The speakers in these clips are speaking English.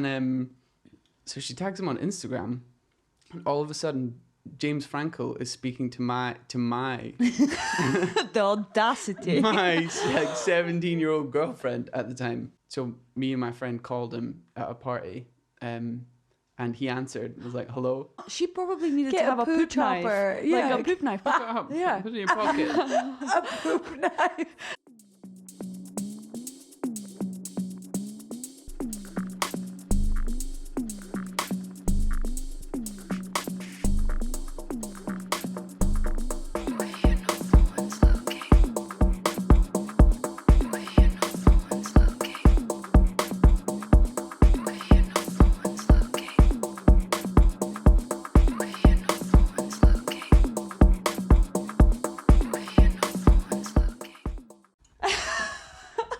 And so she tags him on Instagram, and all of a sudden, James Franco is speaking to my the audacity. my like 17-year-old girlfriend at the time. So me and my friend called him at a party, and he answered. Was like, "Hello." She probably needed Get to have a poo poop chopper. knife. Yeah. Like a poop knife. Pick it up, Yeah. put it in your pocket. A poop knife.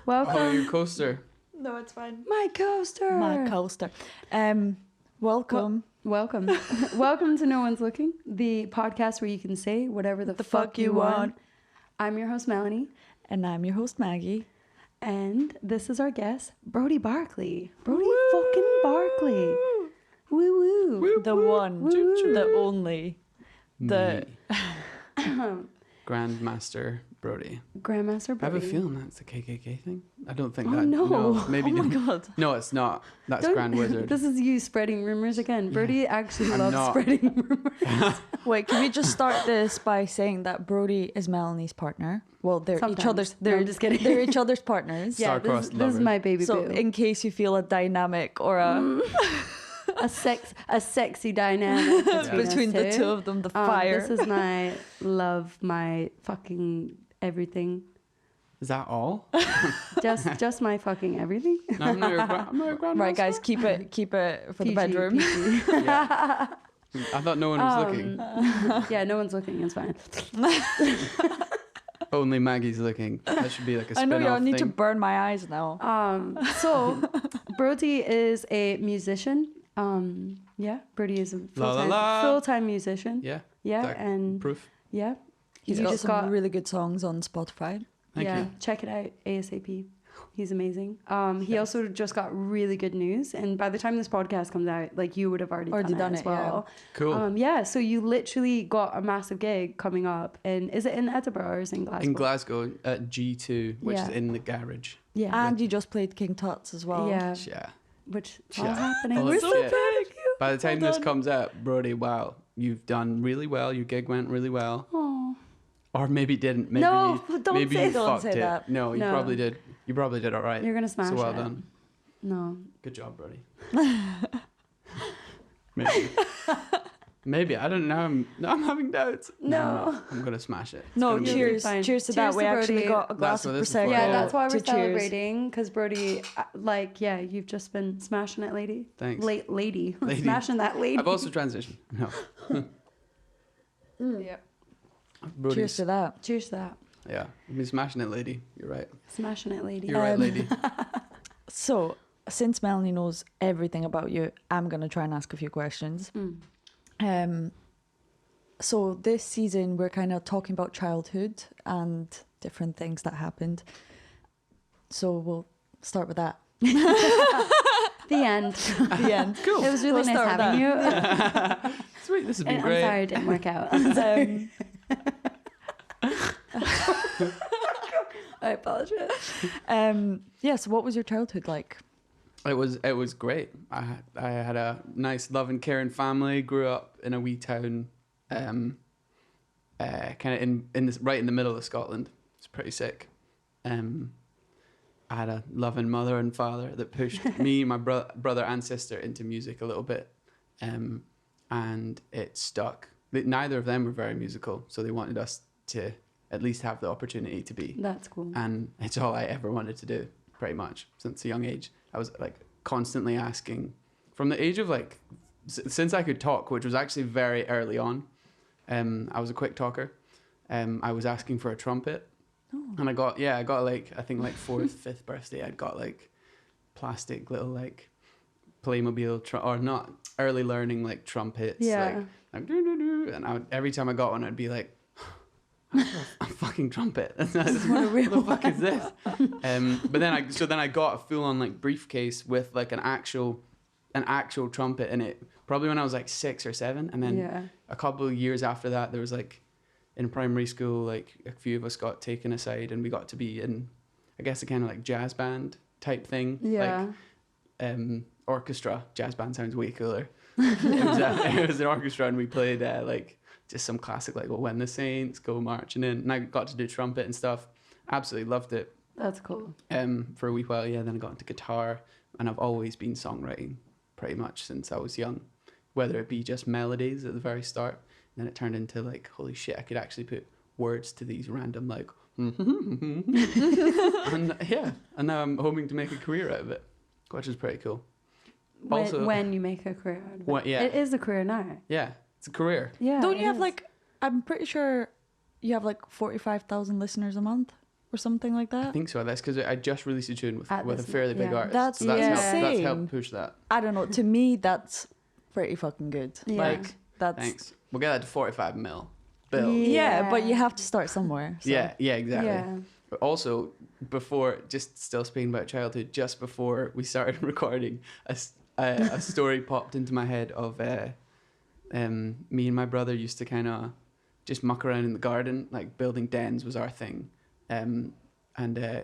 Welcome. Oh, your coaster. No, it's fine. My coaster. My coaster. Welcome. Welcome. Welcome to No One's Looking, the podcast where you can say whatever the fuck you want. I'm your host, Melanie. And I'm your host, Maggie. And this is our guest, Brodie Barclay. Brodie fucking Barclay. Woo woo. The one, the only, the... Grandmaster Brodie. Grandmaster I have a Brodie. feeling that's the KKK thing. I don't think Oh, that. no. Maybe. Oh my God. No, it's not. That's Grand Wizard. This is you spreading rumors again. Brodie actually I'm loves not. spreading rumors. Wait, can we just start this by saying that Brodie is Melanie's partner? Well, they're Sometimes. each other's. No, They're I'm just kidding. They're each other's partners. Yeah, this Star-crossed is lovers. my baby So, boo. in case you feel a dynamic or a a sexy dynamic between the two of them, the fire. This is my love, my fucking everything. Is that all? Just my fucking everything. No, I'm not your grandmaster. Right, guys, keep it for the PG, bedroom. PG. Yeah. I thought no one was looking. Yeah, no one's looking. It's fine. Only Maggie's looking. That should be like a I spin-off know you all need to thing. burn my eyes now. So Brodie is a musician. Yeah, Brodie is a La, la, la. full-time musician. Yeah. Yeah, That and proof. yeah, He's you got just some got really good songs on Spotify. Thank yeah, you. check it out ASAP. He's amazing. He also just got really good news, and by the time this podcast comes out, like you would have already done it as well. Cool. Yeah, so you literally got a massive gig coming up, and is it in Edinburgh or is it in Glasgow? In Glasgow at G2, which Yeah. is in the garage. Yeah, And you just played King Tut's as well. yeah, Yeah. which is Yeah. all happening. Oh, We're so shit. proud of you. By the time Well this done. comes out, Brodie, wow, you've done really well. Your gig went really well. Oh, Or maybe didn't. Maybe No, don't maybe say- you don't fucked say it. that. No, you No. probably did. You probably did all right. you're gonna smash So well it. done. No, Good job, Brodie. Maybe. Maybe. I don't know. I'm having doubts. No. I'm gonna smash it. It's No, gonna be You'll be cheers. fine. Cheers to Cheers that. We to actually Brodie. got a glass That's of what this is Prosecco. for. yeah, that's why we're to cheers. celebrating because Brodie, you've just been smashing it, lady. Thanks. Lady, Lady. smashing that lady. I've also transitioned. No. Yeah. Brodie's- Cheers to that. Cheers to that. Yeah. I've been smashing it, lady. You're right. Smashing it, lady. You're right, lady. So, since Melanie knows everything about you, I'm going to try and ask a few questions. So, this season, we're kind of talking about childhood and different things that happened. So, we'll start with that. The end. The end. Cool. It was really We'll nice start with having you. Sweet. This has been I'm great. sorry it didn't work out. I apologize. Yeah, so what was your childhood like? It was great. I had a nice, loving, caring family. Grew up in a wee town, kind of in this right in the middle of Scotland. It's pretty sick. I had a loving mother and father that pushed me, my brother and sister into music a little bit, and it stuck. Neither of them were very musical, so they wanted us to at least have the opportunity to be. That's cool. And it's all I ever wanted to do, pretty much, since a young age. I was like constantly asking, from the age of like, since I could talk, which was actually very early on. I was a quick talker. I was asking for a trumpet. Oh. And I got like, I think like 4th, 5th birthday, I'd got like plastic little like Playmobil, or not, early learning like trumpets. Yeah. Like doo-doo-doo. And every time I got one, I'd be like, a fucking trumpet. What the fuck is this? But then I got a full on like briefcase with like an actual an actual trumpet in it probably when I was like 6 or 7, and then a couple of years after that there was like in primary school, like a few of us got taken aside and we got to be in, I guess, a kind of like jazz band type thing. Like orchestra. Jazz band sounds way cooler. It was an orchestra, and we played like just some classic, like When the Saints Go Marching In, and I got to do trumpet and stuff. Absolutely loved it. That's cool. For a wee while, then I got into guitar, and I've always been songwriting pretty much since I was young, whether it be just melodies at the very start, and then it turned into like, holy shit, I could actually put words to these random like and now I'm hoping to make a career out of it, which is pretty cool. When you make a career out of it. It is a career now. Yeah, it's a career. Yeah. Don't you have like, I'm pretty sure you have like 45,000 listeners a month or something like that? I think so. That's because I just released a tune with a fairly big artist. That's insane. That's helped push that. I don't know. To me, that's pretty fucking good. Yeah. Like, that's... Thanks. We'll get that to 45 mil. Bill. Yeah, but you have to start somewhere. So. Yeah, exactly. Yeah. But also, before, just still speaking about childhood, just before we started recording, a story popped into my head of me and my brother used to kind of just muck around in the garden, like building dens was our thing. And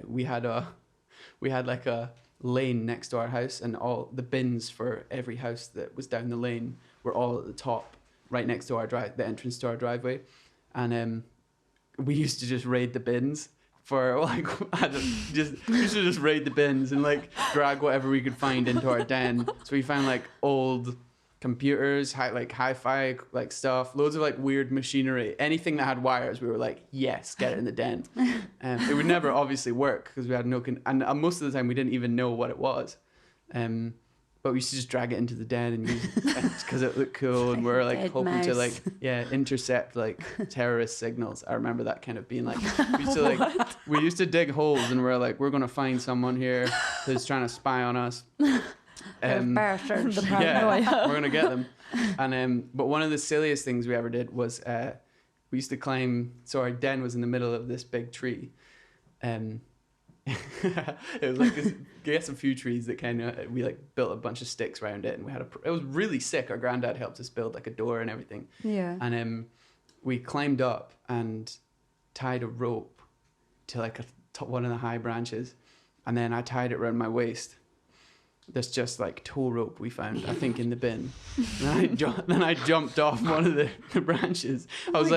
we had like a lane next to our house, and all the bins for every house that was down the lane were all at the top, right next to the entrance to our driveway. And we used to just raid the bins for like, we used to just raid the bins and like drag whatever we could find into our den. So we found like old computers, hi-fi like stuff, loads of like weird machinery, anything that had wires. We were like, yes, get it in the den. It would never obviously work because we had no and most of the time we didn't even know what it was. But we used to just drag it into the den and use it because it looked cool, and we're like hoping to like intercept like terrorist signals. I remember that kind of being like, we used to dig holes, and we're like, we're gonna find someone here who's trying to spy on us. We're gonna get them. And but one of the silliest things we ever did was we used to climb. So our den was in the middle of this big tree. It was like this, I guess, a few trees that kind of, we like built a bunch of sticks around it, and we had it was really sick. Our granddad helped us build like a door and everything. Yeah. And we climbed up and tied a rope to like one of the high branches, and then I tied it around my waist. There's just like tow rope we found, I think, in the bin. And then I jumped off one of the branches. I was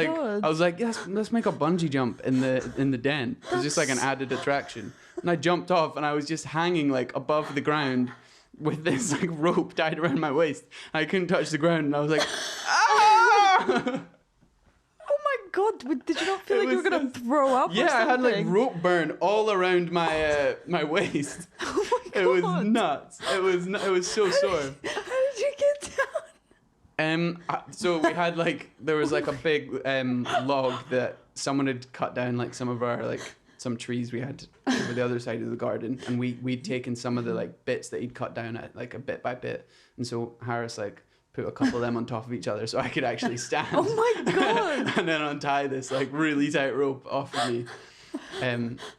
like, yes, let's make a bungee jump in the den. It was just like an added attraction. And I jumped off, and I was just hanging like above the ground with this like rope tied around my waist. I couldn't touch the ground, and I was like, ah! God, did you not feel like you were gonna throw up? Yeah, I had like rope burn all around my my waist. Oh my God. It was nuts. It was so sore. How did you get down? So we had like, there was like a big log that someone had cut down, like some of our like some trees we had over the other side of the garden, and we'd taken some of the like bits that he'd cut down at like a bit by bit, and so Harris like put a couple of them on top of each other so I could actually stand. Oh my God. And then untie this like really tight rope off of me.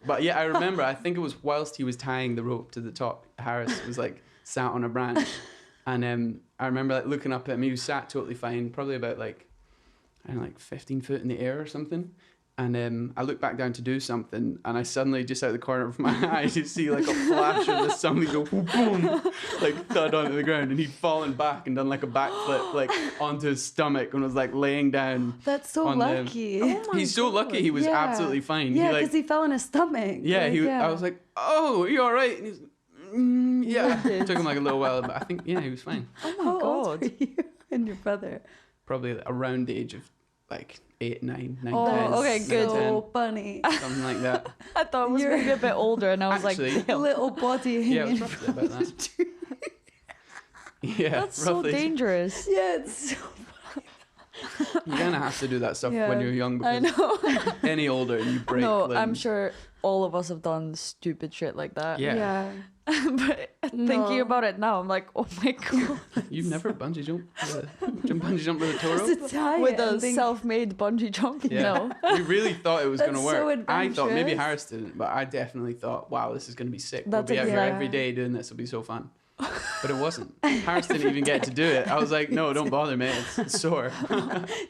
But yeah, I remember, I think it was whilst he was tying the rope to the top, Harris was like sat on a branch, and I remember like looking up at him. He was sat totally fine, probably about like, I don't know, like 15 foot in the air or something. And I looked back down to do something, and I suddenly, just out the corner of my eye, just see like a flash of this something go boom, boom, like thud onto the ground, and he'd fallen back and done like a backflip like onto his stomach and was like laying down. That's so lucky. He's so lucky. He was absolutely fine. Yeah, because he fell on his stomach. Yeah, I was like, oh, are you all right? And he's yeah. It took him like a little while, but I think he was fine. Oh my How God. old were you and your brother? Probably around the age of like 8, 9, 10. Okay, good. So funny. Something like that. I thought it was maybe a bit older, and I was Actually, like, damn. Little body. Yeah, it was roughly about that. Yeah, That's roughly. so dangerous. Yeah, it's so You kind of have to do that stuff when you're young, I because know. any older and you break No, limbs. I'm sure all of us have done stupid shit like that. Yeah. But thinking about it now, I'm like, oh my God. You've never bungee jumped with a tow rope? With a self-made bungee jump? Yeah. No. We really thought it was going to That's work. so I thought, maybe adventurous. Harris didn't, but I definitely thought, wow, this is going to be sick. That's we'll be out here exactly- every day doing this. It'll be so fun. But it wasn't. Harris didn't even get to do it. I was like, no, don't bother, mate. It's sore.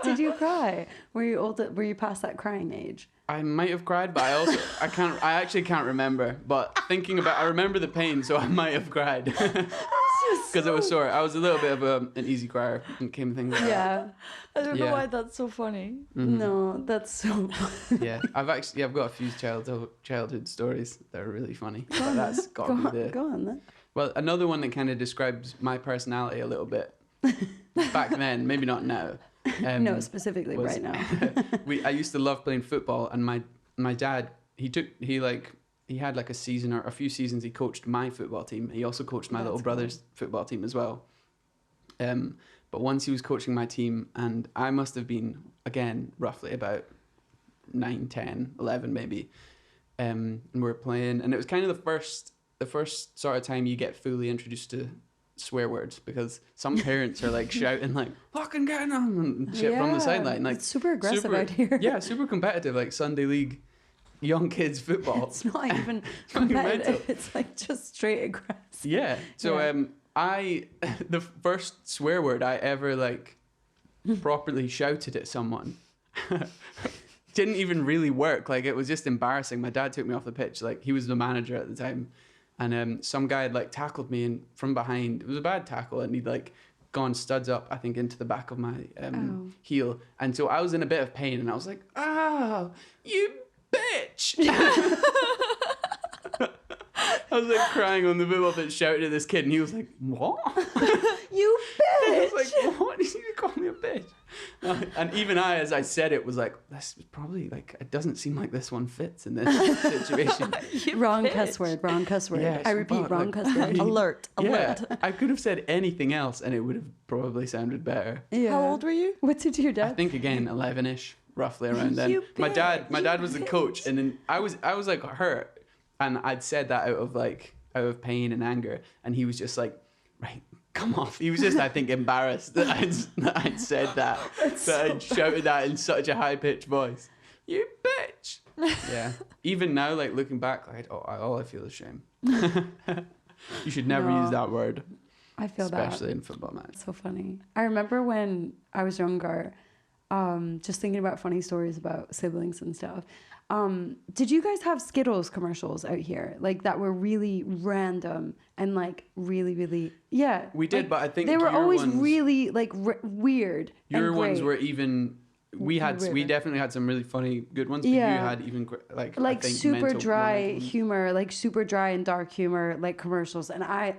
Did you cry? Were you past that crying age? I might have cried, but I actually can't remember. But I remember the pain, so I might have cried. Because it was sore. I was a little bit of an easy crier when it came to things like that. I don't know why that's so funny. Mm-hmm. No, that's so funny. Yeah, I've got a few childhood stories that are really funny. But that's got to be Go on then. Well, another one that kind of describes my personality a little bit. Back then, maybe not now. No, specifically right now. I used to love playing football, and my dad, he had like a season or a few seasons he coached my football team. He also coached my little brother's football team as well. But once he was coaching my team, and I must have been, again, roughly about 9, 10, 11 maybe. And we were playing, and it was kind of the first sort of time you get fully introduced to swear words, because some parents are like shouting like fucking get on and shit from the sideline, like it's super aggressive out here. Yeah, super competitive, like Sunday league young kids football. It's not even competitive. It's like just straight aggressive. Yeah. So the first swear word I ever like properly shouted at someone didn't even really work. Like, it was just embarrassing. My dad took me off the pitch. Like, he was the manager at the time. And some guy had like tackled me from behind. It was a bad tackle, and he'd like gone studs up, I think, into the back of my heel. And so I was in a bit of pain, and I was like, "Oh, you bitch!" I was like crying on the football pitch, shouting at this kid, and he was like, "What? You bitch!" I was like, "What? Did you call me a bitch?" And even I, as I said it, was like, "This is probably like, it doesn't seem like this one fits in this situation." Wrong cuss word. Yeah, I repeat, wrong cuss word. Alert. Yeah, I could have said anything else, and it would have probably sounded better. Yeah. How old were you? What did your dad? I think again 11ish, roughly around then. My dad was the coach, and then I was like hurt, and I'd said that out of pain and anger, and he was just like, "Right, come off." He was just, I think, embarrassed that I'd said that. I'd shouted that in such a high pitched voice. "You bitch." Yeah. Even now, like looking back, like all I feel is shame. You should never use that word. I feel especially in football matches. So funny. I remember when I was younger, just thinking about funny stories about siblings and stuff. Did you guys have Skittles commercials out here, like that were really random and like really, really? Yeah, we did, like, but I think they were always really like weird. Your ones were even. We definitely had some really funny good ones, but you had even like I think super dry humor, like super dry and dark humor, like commercials. And I,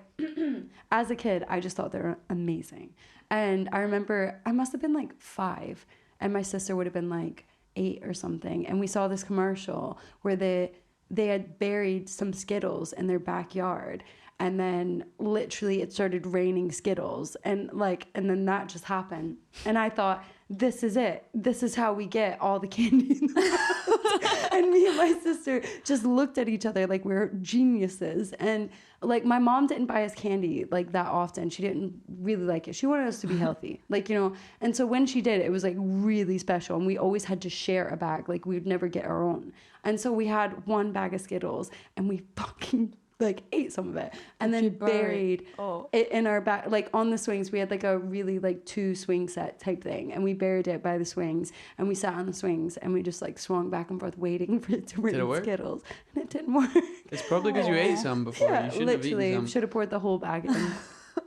as a kid, I just thought they were amazing. And I remember I must have been like 5, and my sister would have been like 8 or something, and we saw this commercial where they had buried some Skittles in their backyard, and then literally it started raining Skittles, and then that just happened, and I thought, this is it. This is how we get all the candy in the world. And me and my sister just looked at each other like we were geniuses. And like, my mom didn't buy us candy like that often. She didn't really like it. She wanted us to be healthy, like, you know. And so when she did, it was like really special. And we always had to share a bag. Like, we'd never get our own. And so we had one bag of Skittles, and we fucking like ate some of it, and then buried it in our back, like on the swings. We had like a really like 2 swing set type thing, and we buried it by the swings, and we sat on the swings, and we just like swung back and forth waiting for it to rain Skittles, and it didn't work. It's probably because you ate some before. Yeah, you shouldn't have eaten some. Should have poured the whole bag in.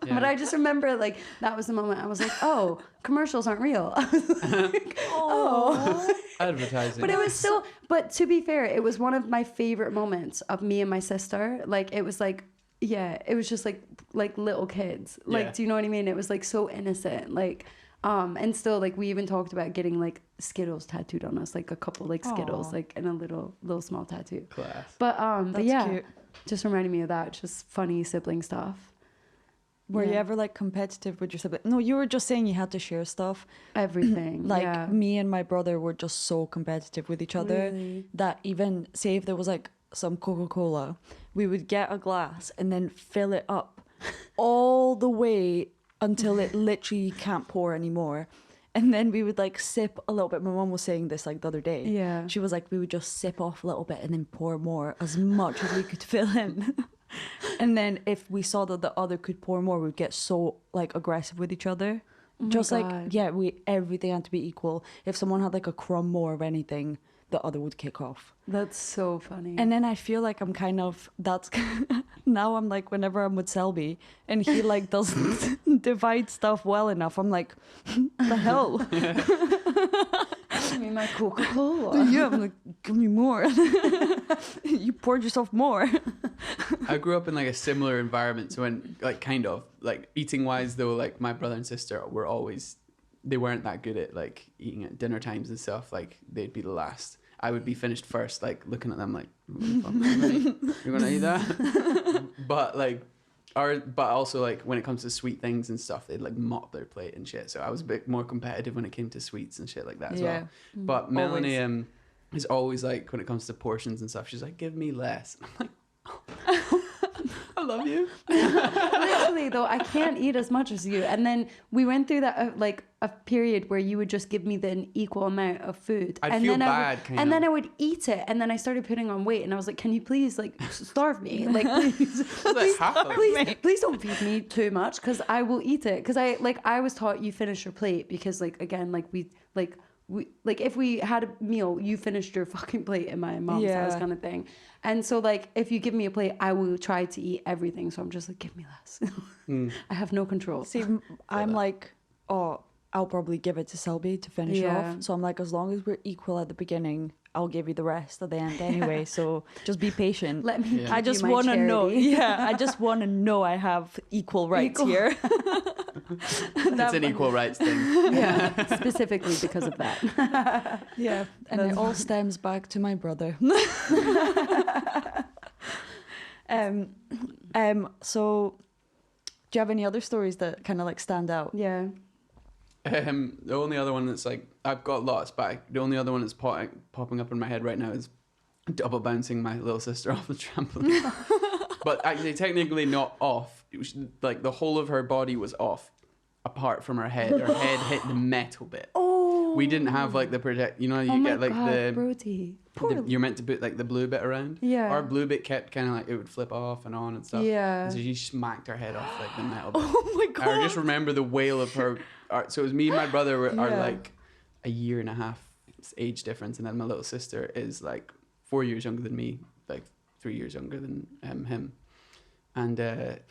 Yeah. But I just remember, like, that was the moment I was like, oh, commercials aren't real. I was like, oh. Advertising. But it was still, but to be fair, it was one of my favorite moments of me and my sister. Like, it was like, yeah, it was just like little kids. Like, do you know what I mean? It was like so innocent. Like, and still, like, we even talked about getting like Skittles tattooed on us, like a couple like Skittles, like in a little small tattoo. Class. But yeah, cute. Just reminded me of that. Just funny sibling stuff. Were you ever like competitive with your sibling? No, you were just saying you had to share stuff. Everything. Like me and my brother were just so competitive with each other that even say if there was like some Coca-Cola, we would get a glass and then fill it up all the way until it literally can't pour anymore. And then we would like sip a little bit. My mom was saying this like the other day. Yeah. She was like, we would just sip off a little bit and then pour more, as much as we could fill in. And then if we saw that the other could pour more, we'd get so like aggressive with each other. Just like, God. yeah, everything had to be equal. If someone had like a crumb more of anything, the other would kick off. That's so funny. And then I feel like I'm kind of, now I'm like, whenever I'm with Selby and he like doesn't divide stuff well enough, I'm like, the hell? Give me my Coca-Cola. Yeah, I'm like, give me more. You poured yourself more. I grew up in like a similar environment, so when like kind of like eating wise though, like my brother and sister were always, they weren't that good at like eating at dinner times and stuff. Like they'd be the last. I would be finished first, like looking at them like, you're gonna eat that? But like, but also like when it comes to sweet things and stuff, they'd like mop their plate and shit. So I was a bit more competitive when it came to sweets and shit like that as well. But Melanie is always like, when it comes to portions and stuff, she's like, give me less. I'm like, oh, I love you. Literally though, I can't eat as much as you. And then we went through that like a period where you would just give me an equal amount of food. I'd feel bad, and then I would eat it, and then I started putting on weight, and I was like, can you please like starve me? Like please don't feed me too much, because I will eat it. Because I was taught you finish your plate, because like again, we if we had a meal, you finished your fucking plate in my mom's house kind of thing. And so like if you give me a plate, I will try to eat everything. So I'm just like, give me less. I have no control. See, I'm like, oh, I'll probably give it to Selby to finish off. So I'm like, as long as we're equal at the beginning, I'll give you the rest at the end anyway. So just be patient. Let me. I just want to know. Yeah, I just want to know I have equal rights here. It's an equal rights thing. Yeah, specifically because of that. Yeah, and it all stems back to my brother. So, do you have any other stories that kind of like stand out? Yeah. The only other one that's like, I've got lots, but the only other one that's popping up in my head right now is double bouncing my little sister off the trampoline. But actually, technically not off. It was like the whole of her body was off, apart from her head. Her head hit the metal bit. Oh. We didn't have like the protect. You know, you get like the Brodie. you're meant to put like the blue bit around. Yeah. Our blue bit kept kind of like, it would flip off and on and stuff. Yeah. And so she smacked her head off like the metal bit. Oh my god! I just remember the wail of her. So it was me and my brother are like a year and a half age difference, and then my little sister is like 4 years younger than me, like 3 years younger than him. And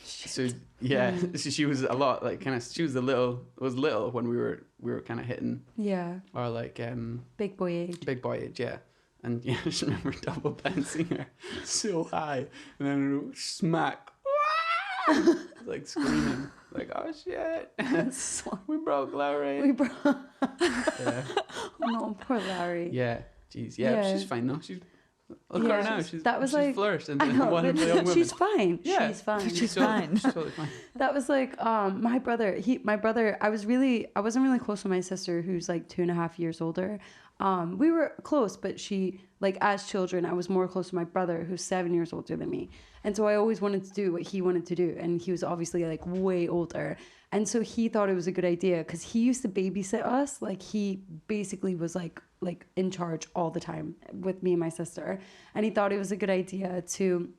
so yeah, so she was a lot like kind of, she was little when we were kind of hitting our like big boy age. Yeah. And yeah, I just remember double bouncing her so high, and then smack, like screaming, like, oh shit, we broke Larry. Yeah. No, poor Larry. Yeah, jeez, yeah, but she's fine now. Look at her now. She's flourished into one of the young women. She's fine. Yeah. She's fine. She's totally fine. That was like my brother. I wasn't really close to my sister, who's like 2.5 years older. We were close, but she, like, as children, I was more close to my brother, who's 7 years older than me. And so I always wanted to do what he wanted to do. And he was obviously like way older. And so he thought it was a good idea, because he used to babysit us. Like, he basically was like in charge all the time with me and my sister. And he thought it was a good idea to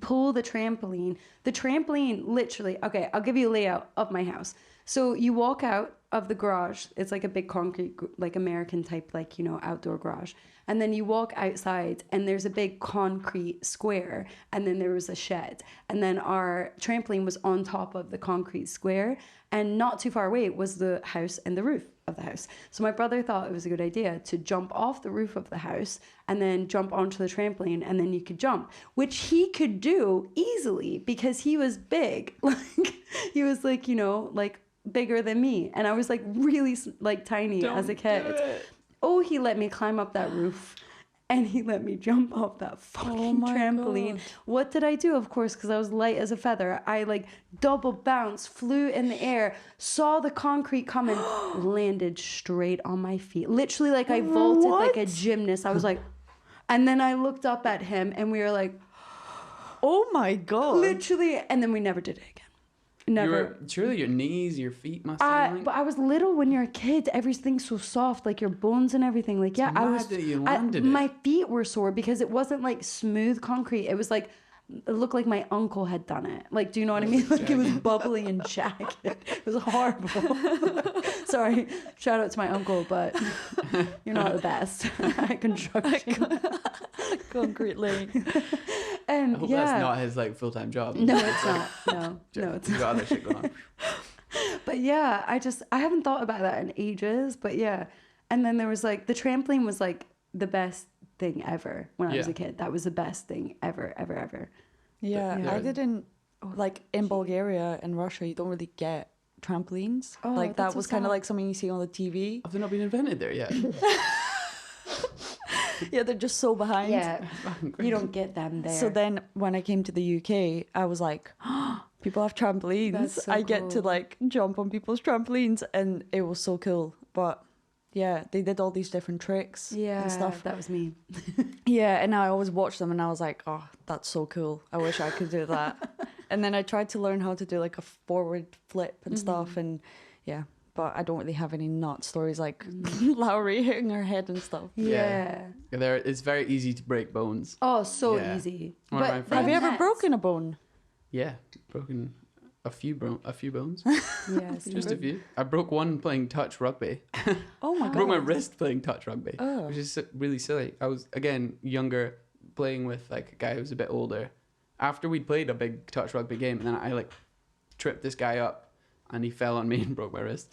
pull the trampoline. The trampoline, literally, okay, I'll give you a layout of my house. So you walk out of the garage. It's like a big concrete, like American type, like, you know, outdoor garage. And then you walk outside, and there's a big concrete square, and then there was a shed. And then our trampoline was on top of the concrete square, and not too far away was the house and the roof of the house. So my brother thought it was a good idea to jump off the roof of the house and then jump onto the trampoline, and then you could jump, which he could do easily because he was big. Like, he was like, you know, like bigger than me, and I was like really like tiny as a kid. Oh, he let me climb up that roof, and he let me jump off that fucking trampoline. God. What did I do? Of course, because I was light as a feather, I like double bounced, flew in the air, saw the concrete coming, landed straight on my feet. Literally, like I vaulted like a gymnast. I was like, and then I looked up at him, and we were like, oh my God. Literally, and then we never did it again. Never. Surely your knees, your feet must have. But I was little when you're a kid. Everything's so soft, like your bones and everything. Like, yeah, I was. That you landed my feet were sore because it wasn't like smooth concrete. It was like it looked like my uncle had done it. Like, do you know what I mean? Like, it was bubbly and jagged. It was horrible. Sorry, shout out to my uncle, but you're not the best at construction. Concretely. And I hope yeah, that's not his like full-time job. no, it's not. No, it's He's got other shit going on. But yeah, I haven't thought about that in ages. But yeah, and then there was like the trampoline was like the best thing ever when I was a kid. That was the best thing ever. Yeah, Yeah. I didn't like in Bulgaria and Russia. You don't really get trampolines. Oh, like that's that so was kind of sad. like something you see on the TV. Have they not been invented there yet? Yeah, they're just so behind. Yeah, Fucking you crazy. don't get them there. So then when I came to the UK, I was like, people have trampolines. That's so I get to cool. like jump on people's trampolines, and it was so cool. But yeah, they did all these different tricks and stuff. That was me. Yeah, and I always watched them and I was like, oh, that's so cool. I wish I could do that. And then I tried to learn how to do like a forward flip and stuff, and yeah. But I don't really have any nut stories like Lowry hitting her head and stuff. Yeah. There, it's very easy to break bones. Oh, so Yeah. easy. One of my But friends- Have you ever nets. broken a bone? Yeah, broken a few bones. Yes. Just a few. I broke one playing touch rugby. Oh my I god. broke my wrist playing touch rugby, Oh. which is really silly. I was, again, younger, playing with like a guy who was a bit older. After we'd played a big touch rugby game, and then I like tripped this guy up, and he fell on me and broke my wrist.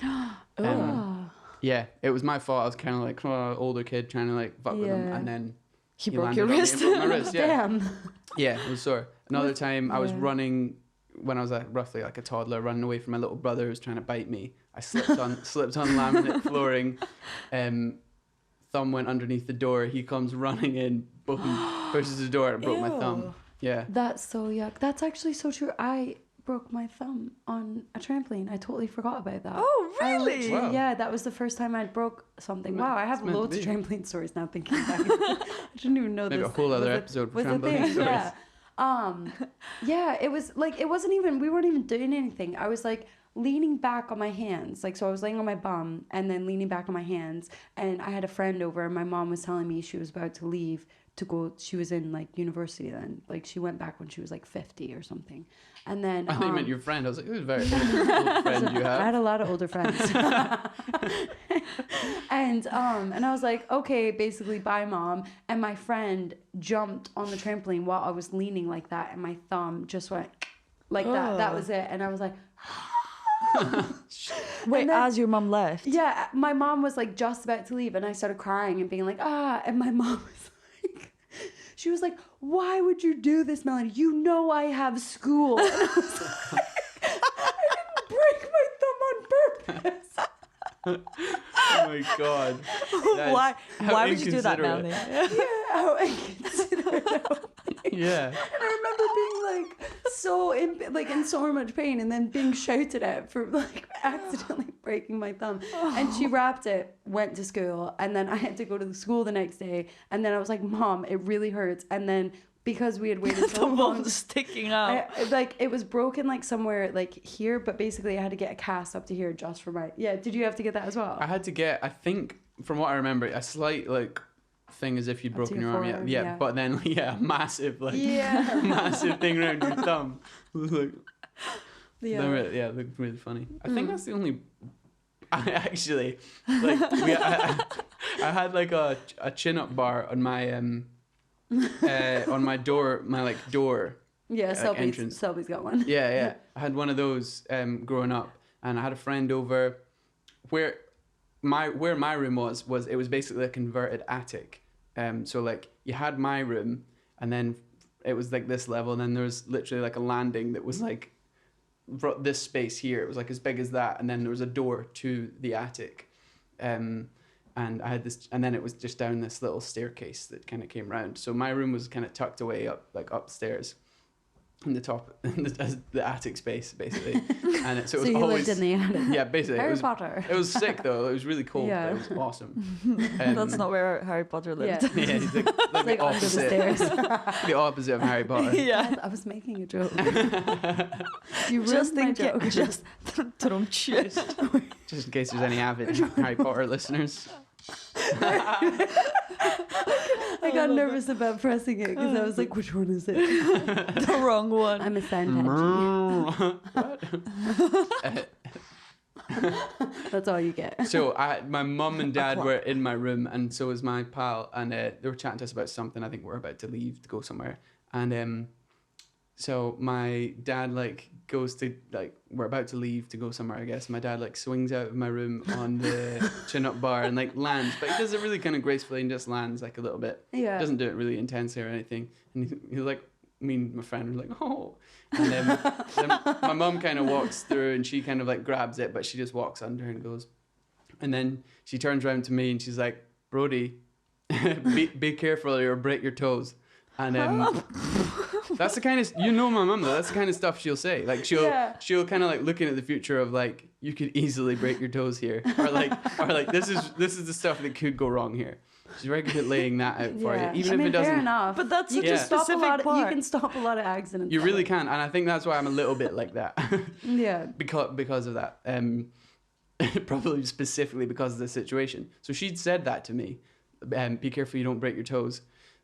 Oh. Yeah, it was my fault. I was kind of like older kid trying to like fuck with him, Yeah. and then He he broke landed your on me and wrist. broke my wrist. Yeah, Damn. yeah, it was sore. Another time, I was Yeah. running when I was roughly like a toddler, running away from my little brother who was trying to bite me. I slipped on laminate flooring. Thumb went underneath the door. He comes running in, boom, pushes the door, and broke my thumb. Ew. Yeah. That's so yuck. That's actually so true. I broke my thumb on a trampoline. I totally forgot about that. Oh, I really? literally- Wow. Yeah, that was the first time I broke something. Wow, I have It's meant to loads of be. trampoline stories now thinking back. I didn't even know Maybe this. a whole other was episode for was a trampoline thing. stories. Yeah. Yeah, it was like, it wasn't even, we weren't even doing anything. I was like leaning back on my hands. Like, so I was laying on my bum and then leaning back on my hands. And I had a friend over and my mom was telling me she was about to leave to go, she was in like university then. Like she went back when she was like 50 or something. And then I thought you meant your friend. I was like, who's a very old friend you I have? had a lot of older friends. and I was like, okay, basically bye mom. And my friend jumped on the trampoline while I was leaning like that and my thumb just went like that. That was it. And I was like, Wait, And then- as your mum left? yeah, my mom was like just about to leave and I started crying and being like, and my mom was like, she was like, why would you do this, Melanie? You know I have school. And I was like, I didn't break my thumb on purpose. Oh my god. That is Why? how Why would you do that, inconsiderate. Melanie? Yeah, how inconsiderate. Yeah. And I remember being like so in so much pain and then being shouted at for like accidentally breaking my thumb. And she wrapped it, went to school, and then I had to go to the school the next day. And then I was like, Mom, it really hurts. And then because we had waited so The long, one's sticking out. like it was broken like somewhere like here, but basically I had to get a cast up to here just for my Did you have to get that as well? I had to get, I think, from what I remember, a slight like thing as if you'd Up to broken your your arm. forearm, Yeah, yeah. but then massive like Yeah. massive thing around your thumb. It was like, Yeah. it looked really funny. I think that's the only. I actually like I had like a chin up bar on my on my door, door. Yeah, like, entrance. Selby's got one. Yeah. I had one of those growing up, and I had a friend over where my room was it was basically a converted attic. So like you had my room, and then it was like this level, and then there was literally like a landing that was like this space here. It was like as big as that, and then there was a door to the attic. And I had this, and then it was just down this little staircase that kind of came round. So my room was kind of tucked away up, like upstairs, in the top, in the attic space, basically. And it, so it was you always, lived in the attic. yeah, basically. Harry it was, Potter. It was sick though. It was really cold, Yeah. but it was awesome. That's not where Harry Potter lived. Yeah. Yeah, he's like Like the under the opposite, stairs. the opposite of Harry Potter. Yeah. I was making a joke. You Just ruined my in joke. case. Just Just in case there's any avid Harry Potter listeners. I I got nervous about pressing it because I was like, which one is it? The wrong one. I'm a sound What? That's all you get. So my mum and dad were in my room, and so was my pal, and they were chatting to us about something. I think we're about to leave to go somewhere, and so my dad like goes to like we're about to leave to go somewhere. I guess my dad like swings out of my room on the chin-up bar and like lands, but he does it really kind of gracefully and just lands like a little bit. Yeah. Doesn't do it really intensely or anything, and he's like. Me and my friend were like, oh. And then my mum kind of walks through and she kind of like grabs it, but she just walks under and goes. And then she turns around to me and she's like, Brodie, be careful or you'll break your toes. And that's the kind of, you know my mum though, that's the kind of stuff she'll say. Like she'll kind of like looking at the future of like, you could easily break your toes here. Or like this is the stuff that could go wrong here. She's very good at laying that out for you, even if it doesn't. Fair enough. But that's such you a can stop specific part. You can stop a lot of accidents. You really can, and I think that's why I'm a little bit like that. Yeah. Because of that, probably specifically because of the situation. So she'd said that to me, be careful you don't break your toes,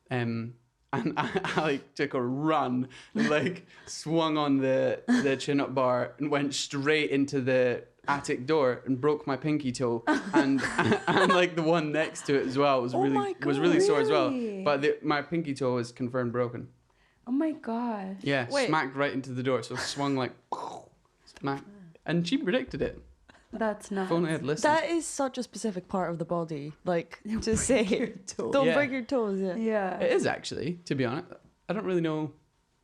and I like took a run and like swung on the chin-up bar and went straight into the attic door and broke my pinky toe, and like the one next to it as well was really sore as well. But my pinky toe was confirmed broken. Oh my god. Yeah, Wait. smacked right into the door, so swung like smack, and she predicted it. That's nuts. If only I had listened. That is such a specific part of the body. Like, to say, don't break your toes. Yeah. Yeah. It is actually, to be honest. I don't really know,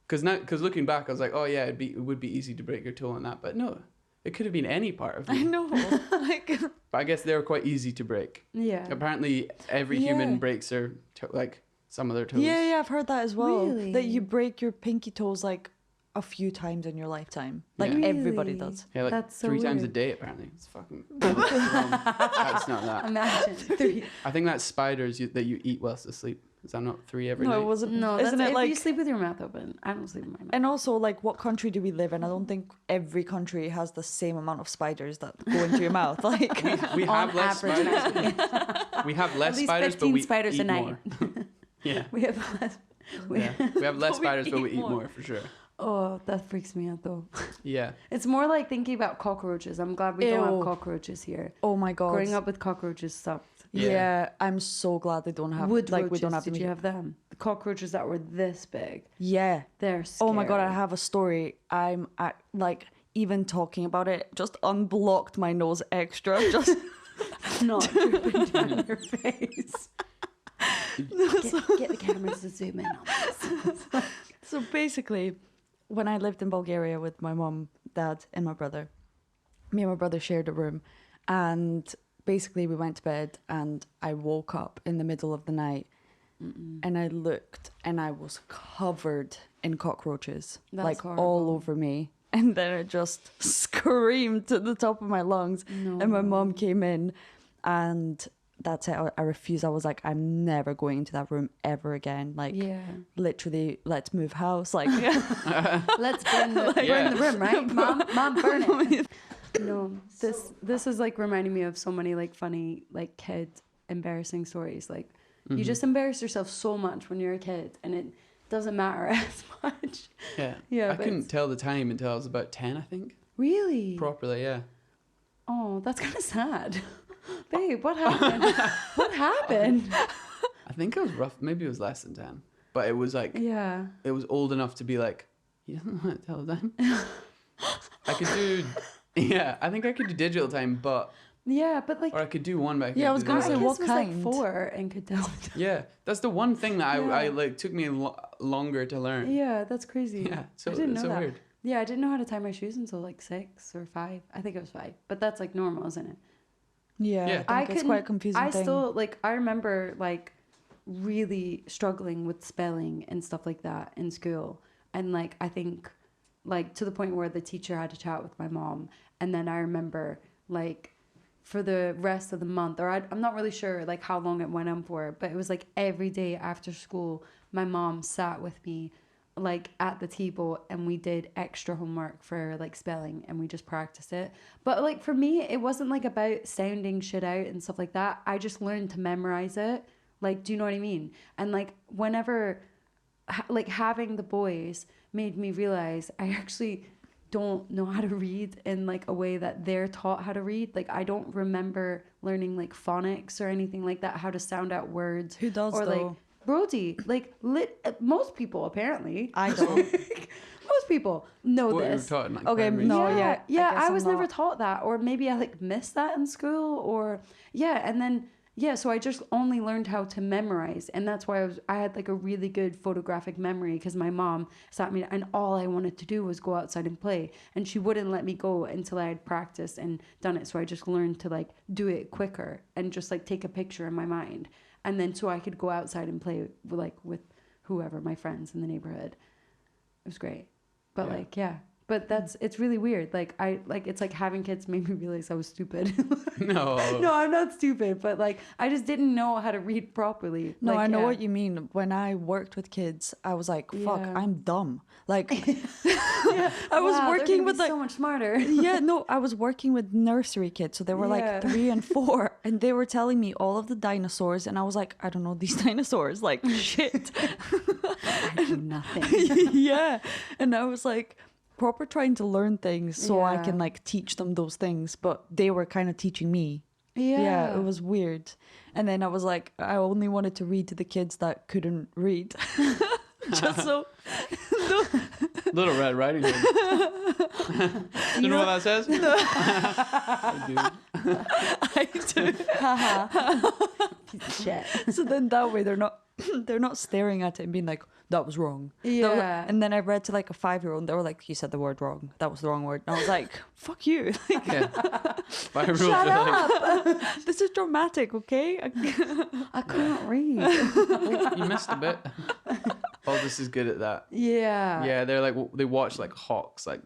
because looking back, I was like, oh yeah, it would be easy to break your toe on that, but no, it could have been any part of I you. know. Like, But I guess they were quite easy to break. Yeah. Apparently, every human breaks their like some of their toes. yeah, I've heard that as well. Really? That you break your pinky toes like a few times in your lifetime. Like Yeah. everybody Really? does. Yeah, like That's so 3 times a weird. day apparently. It's fucking. That's not that. Imagine 3. I think that's spiders that you eat whilst asleep. Is that not 3 every No, night? it wasn't. No, Isn't that's it if like? you sleep with your mouth open. I don't sleep with my mouth. And also, like, what country do we live in? I don't think every country has the same amount of spiders that go into your mouth. Like, We have less average, spiders. We have less At least spiders, but 15 we spiders eat a night. more. Yeah. We have less. We have less But we spiders, but we eat eat more. more for sure. Oh, that freaks me out though. Yeah. It's more like thinking about cockroaches. I'm glad we don't Ew. have cockroaches here. oh my god. Growing up with cockroaches sucked. Yeah, I'm so glad they don't have Wood like roaches, we don't have did them. you have them? The cockroaches that were this big. Yeah. They're scary. Oh my god, I have a story. I'm like even talking about it just unblocked my nose extra. Just not dripping down your face. Get the cameras to zoom in on this. so basically, when I lived in Bulgaria with my mom, dad, and my brother, me and my brother shared a room, and basically we went to bed, and I woke up in the middle of the night, and I looked, and I was covered in cockroaches, That's like horrible. all over me. And then I just screamed to the top of my lungs, and my mom came in, and that's it. I refused. I was like, I'm never going into that room ever again. Like, literally, let's move house. Like, Let's burn the room, right? Mom, burn it. No, this is like reminding me of so many like funny like kid embarrassing stories. Like you just embarrass yourself so much when you're a kid, and it doesn't matter as much. Yeah. I couldn't tell the time until I was about 10, I think. Really? Properly, yeah. Oh, that's kind of sad. Babe, what happened? What happened? I think it was rough. Maybe it was less than 10. But it was like, it was old enough to be like, he doesn't want to tell the time. I could do, I think I could do digital time, but. Yeah, but like. Or I could do one back. Yeah, I was going to say, what was kind? like 4 and could tell. Yeah, that's the one thing that I like took me longer to learn. Yeah, that's crazy. Yeah, so I didn't know that. Weird. Yeah, I didn't know how to tie my shoes until like 6 or 5. I think it was 5, but that's like normal, isn't it? Yeah, I think it's quite a confusing thing. Still like I remember like really struggling with spelling and stuff like that in school, and like I think like to the point where the teacher had to chat with my mom, and then I remember like for the rest of the month, or I'm not really sure like how long it went on for, but it was like every day after school my mom sat with me like at the table, and we did extra homework for like spelling, and we just practiced it. But like for me, it wasn't like about sounding shit out and stuff like that. I just learned to memorize it Like, do you know what I mean? And like whenever like having the boys made me realize I actually don't know how to read in like a way that they're taught how to read. Like I don't remember learning like phonics or anything like that, how to sound out words. Who does or though? like Brodie, like most people apparently. I don't. Most people know What you were this. taught in, like, Okay, primary no, school? yeah. Yeah, guess I I'm was never not. taught that, or maybe I like missed that in school, or and then so I just only learned how to memorize, and that's why I had like a really good photographic memory because my mom sat me, and all I wanted to do was go outside and play, and she wouldn't let me go until I had practiced and done it. So I just learned to like do it quicker and just like take a picture in my mind, and then so I could go outside and play with whoever, my friends in the neighborhood. It was great. But but it's really weird. Like it's like having kids made me realize I was stupid. No. No, I'm not stupid, but like I just didn't know how to read properly. No, like, I know what you mean. When I worked with kids, I was like, fuck, Yeah. I'm dumb. Like, I was Wow, they're working gonna with be like, so much smarter. yeah, no, I was working with nursery kids. So they were Yeah. like 3 and 4, and they were telling me all of the dinosaurs. And I was like, I don't know these dinosaurs. Like, shit. I do nothing. Yeah. And I was like, proper trying to learn things so I Yeah. can like teach them those things. But they were kind of teaching me. Yeah, it was weird. And then I was like, I only wanted to read to the kids that couldn't read. Just so. No. Little Red Riding Hood. You know what that says? I do. I do. Piece of shit. So then that way they're not staring at it and being like, that was wrong. Yeah. And then I read to like a 5-year-old and they were like, you said the word wrong. That was the wrong word. And I was like, fuck you. Like, Yeah. 5-year-olds Shut are up! this is dramatic, okay? I can't read. you missed a bit. Aldous is good at that. Yeah. Yeah, they're like, they watch like hawks. Like,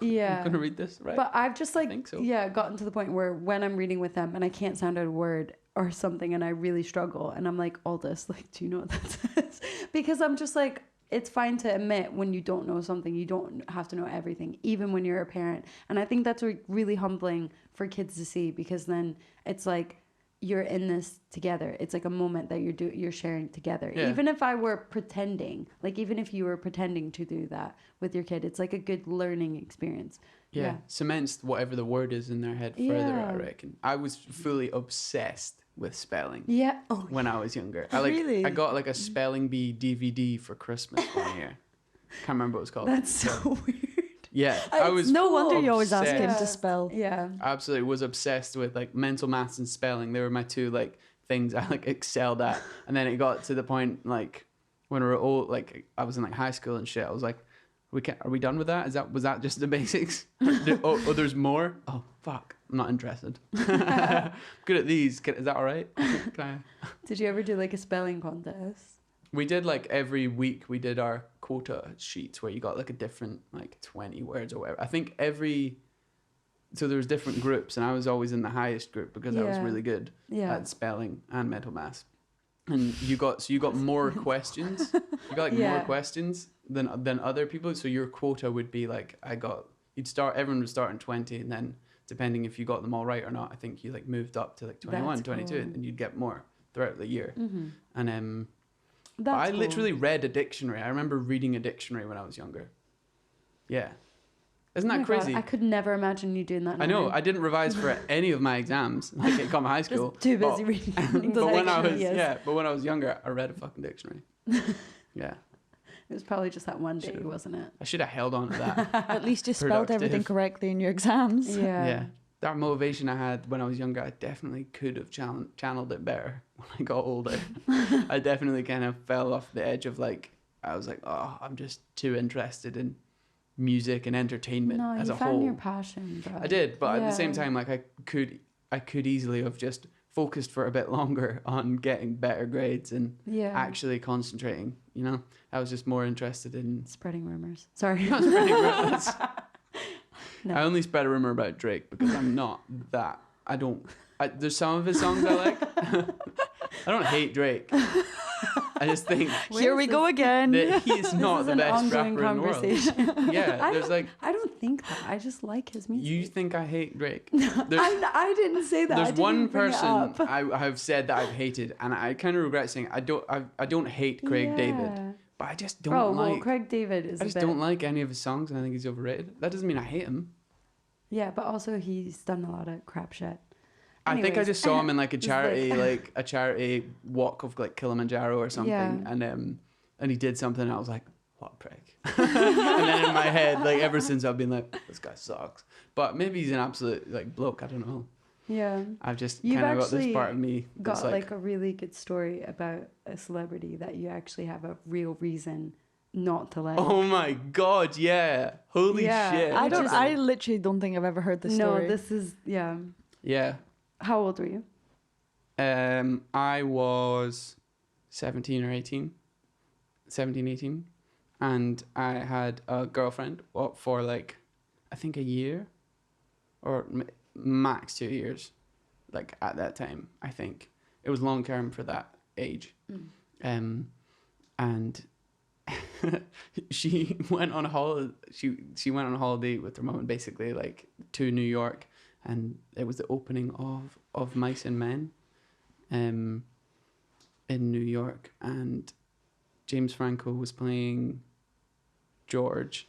Yeah. I'm gonna read this, right? But I've just like think so. gotten to the point where when I'm reading with them and I can't sound out a word or something and I really struggle and I'm like, Aldous, like, do you know what that says? Because I'm just like, it's fine to admit when you don't know something. You don't have to know everything, even when you're a parent. And I think that's really humbling for kids to see, because then it's like you're in this together. It's like a moment that you're sharing together. Yeah. Even if I were pretending, like even if you were pretending to do that with your kid, it's like a good learning experience. Yeah, cements whatever the word is in their head further, Yeah. I reckon. I was fully obsessed with spelling Yeah. Oh, when I was younger. Really? I got like a spelling bee DVD for Christmas one year. Can't remember what it was called. that's so weird. Yeah, I was No wonder you always ask him obsessed. to spell. Yeah. Absolutely was obsessed with like mental maths and spelling. They were my two like things I like excelled at. And then it got to the point like when we were old, like I was in like high school and shit. I was like, are we done with that? Was that just the basics? Oh, there's more. Oh fuck, I'm not interested. Good at these. Is that all right? Can I? Did you ever do like a spelling contest? We did like every week we did our quota sheets where you got like a different like 20 words or whatever. I think so there was different groups and I was always in the highest group because I was Yeah. really good Yeah. at spelling and mental maths. And you got more questions. You got like Yeah. more questions than other people. So your quota would be like everyone would start in 20 and then depending if you got them all right or not, I think you like moved up to like 21, That's 22 cool. and you'd get more throughout the year. Mm-hmm. And That's I cool. literally read a dictionary. I remember reading a dictionary when I was younger. Yeah. Isn't Oh that my God, crazy? I could never imagine you doing that. I know. now. I didn't revise for any of my exams, like at Common High School. Just too busy but, reading. but when I was dictionary. but when I was younger, I read a fucking dictionary. Yeah. It was probably just that one day, Should've. wasn't it? I should have held on to that. At least you spelled everything Productive. correctly in your exams. Yeah. Yeah. That motivation I had when I was younger, I definitely could have channeled it better when I got older. I definitely kind of fell off the edge of like, I was like, oh, I'm just too interested in music and entertainment No, as you a found whole. your passion, bro. I did, but at the same Yeah. time, like I could easily have just focused for a bit longer on getting better grades and Yeah. actually concentrating. You know, I was just more interested in. Spreading rumors. Sorry. Not spreading rumors. No. I only spread a rumor about Drake because I'm not that. There's some of his songs I like. I don't hate Drake. I just think Here we go again. that he's not the best rapper in the world. Yeah, there's like I don't think that. I just like his music. you think I hate Drake. I didn't say that. I There's didn't one bring it person up. I have said that I've hated, and I kind of regret saying I don't hate Craig David, but I just don't Well, like. Craig David is I just a bit... don't like any of his songs, and I think he's overrated. That doesn't mean I hate him. Yeah, but also he's done a lot of crap shit. I think I Anyways, just saw him in like a just charity, like- like a charity walk of like Kilimanjaro or something, Yeah. and he did something, and I was like, what a prick. And then in my head, like ever since I've been like, this guy sucks. But maybe he's an absolute like bloke. I don't know. Yeah. I've just You've kind of got this actually part of me that's Got like a really good story about a celebrity that you actually have a real reason not to like. oh my god, yeah, holy Yeah, shit. I literally don't think I've ever heard this story. No, this is Yeah. How old were you? I was 17 or 18. 17, 18. And I had a girlfriend for like, I think a year or max 2 years. Like at that time, I think. It was long term for that age. And she went on a holiday. She went on a holiday with her mum and basically like to New York, and it was the opening of Mice and Men, in New York, and James Franco was playing George,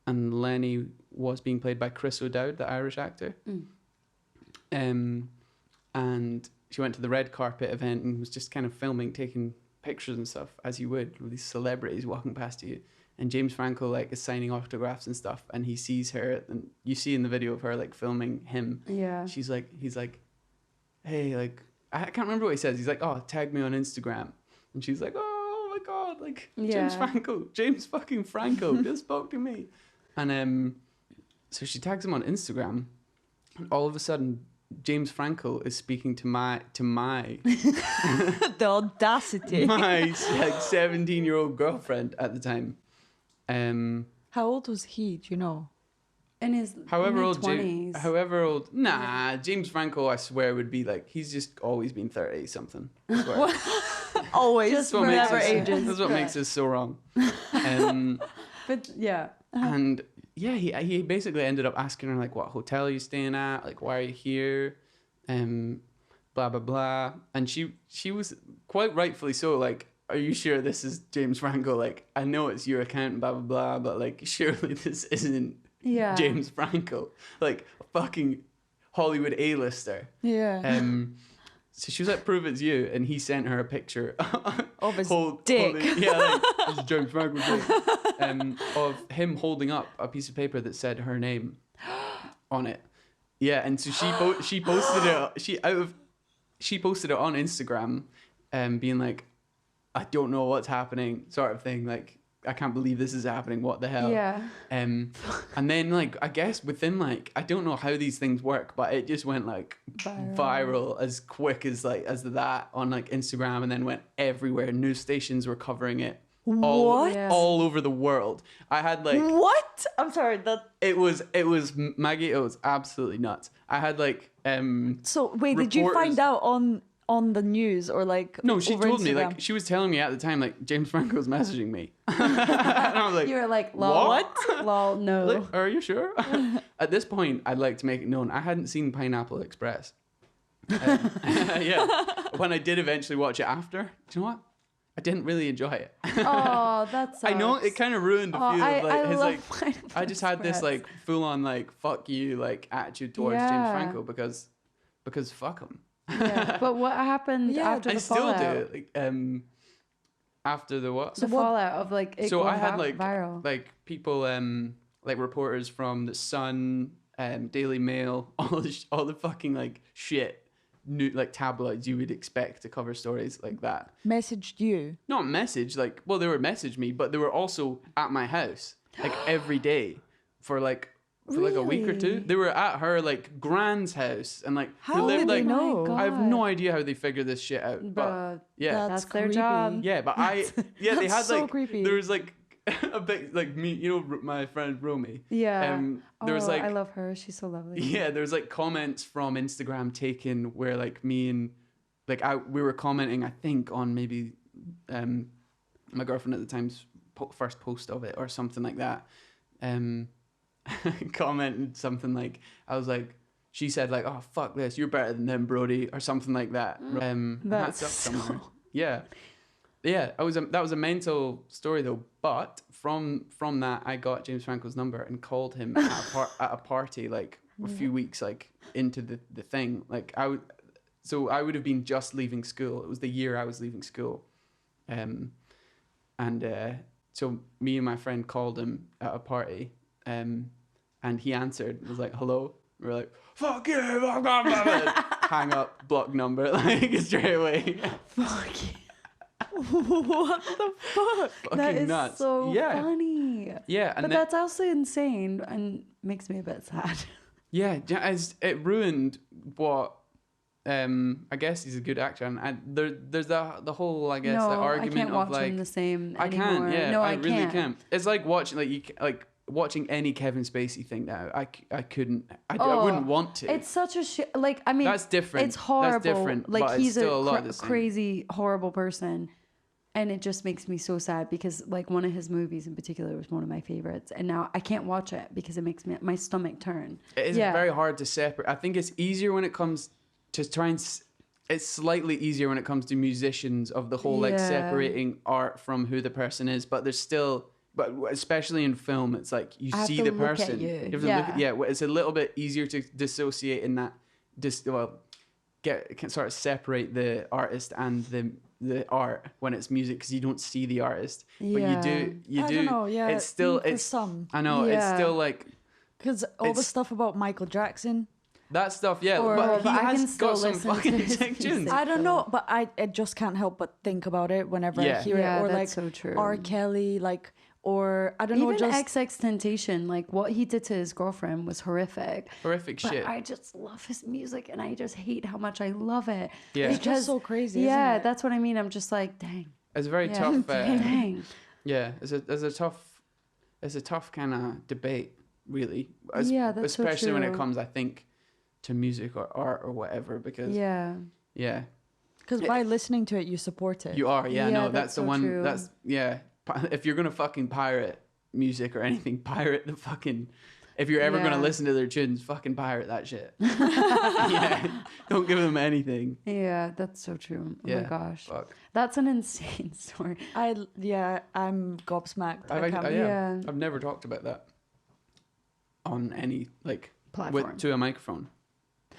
and Lenny was being played by Chris O'Dowd, the Irish actor. And she went to the red carpet event and was just kind of filming, taking pictures and stuff as you would with these celebrities walking past you, and James Franco like is signing autographs and stuff, and he sees her, and you see in the video of her like filming him. Yeah. He's like, hey, like I can't remember what he says. He's like, oh, tag me on Instagram, and she's like, oh my god, like James fucking Franco just spoke to me, and so she tags him on Instagram, and all of a sudden James Franco is speaking to my The audacity. my like 17-year-old girlfriend at the time. How old was he? Do you know? In his However mid-20s. old, nah, James Franco, I swear, would be like, he's just always been 30 something. I swear. Always, Just That's what makes forever us, ages. that's what makes us so wrong. But yeah. And yeah, he basically ended up asking her like, what hotel are you staying at? Like, why are you here? Blah blah blah. And she was quite rightfully so like, are you sure this is James Franco? Like, I know it's your account, blah blah blah, but like, surely this isn't James Franco, like a fucking Hollywood A-lister. Yeah. So she was like, prove it's you, and he sent her a picture Of his dick. like, this is James Franco of him holding up a piece of paper that said her name on it. Yeah, and so she posted it. She posted it on Instagram, being like, I don't know what's happening, sort of thing. Like, I can't believe this is happening. What the hell? Yeah. And then like, I guess within like, I don't know how these things work, but it just went like viral as quick as that on like Instagram, and then went everywhere. News stations were covering it. What? Yeah. All over the world. I had like, What? I'm sorry. it was Maggie. It was absolutely nuts. I had like, So wait, did you find out on the news or like? no, she over told me, Instagram? like, she was telling me at the time, like, James Franco's messaging me. And I was like, You were like, lol. What? Lol, no. like, are you sure? At this point, I'd like to make it known I hadn't seen Pineapple Express. Yeah. When I did eventually watch it after, do you know what? I didn't really enjoy it. Oh, that's. I know it kind of ruined the feel of like his like. Pineapple I just had this Express. like full on like fuck you like attitude towards James Yeah. Franco because fuck him. Yeah, but what happened Yeah, after I the still fallout? do. Like after the what? The fallout of like it So going I had like viral. like people like reporters from the Sun, Daily Mail, all the fucking like shit new like tabloids you would expect to cover stories like that. Messaged you. Not message, like, well, they were message me, but they were also at my house like every day for like a week or two. Really? They were at her like grand's house and like How who lived did they like know? I have no idea how they figure this shit out. But Bruh, yeah, that's their creepy. job. yeah, but they That's had so like creepy. there was like a bit like me, you know, my friend Romy. Yeah. There was like I love her. She's so lovely. yeah, there's like comments from Instagram taken where like me and like we were commenting, I think, on maybe my girlfriend at the time's first post of it or something like that, commented something like, I was like, she said like, oh fuck this, you're better than them, Brodie, or something like that. That's up somewhere. Yeah. That was a mental story though. But from that, I got James Franco's number and called him at a party like a few weeks like into the thing. Like I would have been just leaving school. It was the year I was leaving school, so me and my friend called him at a party, and he answered. It was like, hello. We were like, fuck you, hang up, block number, like straight away. Fuck you. What the fuck? Fucking That is nuts. so Yeah. funny. Yeah, and But that's also insane and makes me a bit sad. yeah, it ruined what. I guess he's a good actor, and there's the whole, I guess, No, the argument I can't watch of like him the same I anymore. can't, yeah, No, I I really can't. can't. It's like watching watching any Kevin Spacey thing now. I couldn't. I Oh, wouldn't want to. It's such a shit. Like, I mean, That's different. It's horrible. That's different, Like, but he's it's still a lot of the a same. crazy, horrible person. And it just makes me so sad because, like, one of his movies in particular was one of my favorites. And now I can't watch it because it makes my stomach turn. It is Yeah. very hard to separate. I think it's easier when it comes to it's slightly easier when it comes to musicians of the whole like Yeah. separating art from who the person is, but there's still, but especially in film, it's like you I have see to the look at person. you. have to Yeah. look at, it's a little bit easier to dissociate in that, can sort of separate the artist and the art when it's music because you don't see the artist, but Yeah. you I do. don't know, yeah, it's still for it's some. I know it's Yeah. still like Because all the It's- stuff about Michael Jackson, that stuff. Yeah, Or- but but he I can has still got some listen to fucking his sick tunes. music. I don't know, but I just can't help but think about it whenever Yeah. I hear Yeah, it. Or that's like so true. R. Kelly, like, or I don't know, Even just XXXTentacion, like, what he did to his girlfriend was horrific. Horrific But shit. I just love his music and I just hate how much I love it. Yeah. it's just so crazy. Yeah, isn't it? that's what I mean. I'm just like, dang. It's a very Yeah. tough. Dang. Yeah, it's a tough kind of debate, really. Yeah, that's so especially when it true. comes, I think, to music or art or whatever. Because Yeah. Because by listening to it, you support it. you are. Yeah, Yeah, no, that's that's the so one. true. That's If you're gonna fucking pirate music or anything, pirate the fucking. If you're ever gonna Yeah. listen to their tunes, fucking pirate that shit. Yeah, don't give them anything. Yeah, that's so true. Oh Yeah, my gosh. fuck. That's an insane story. I'm gobsmacked. I can't Yeah. I've never talked about that on any Platform. to a microphone.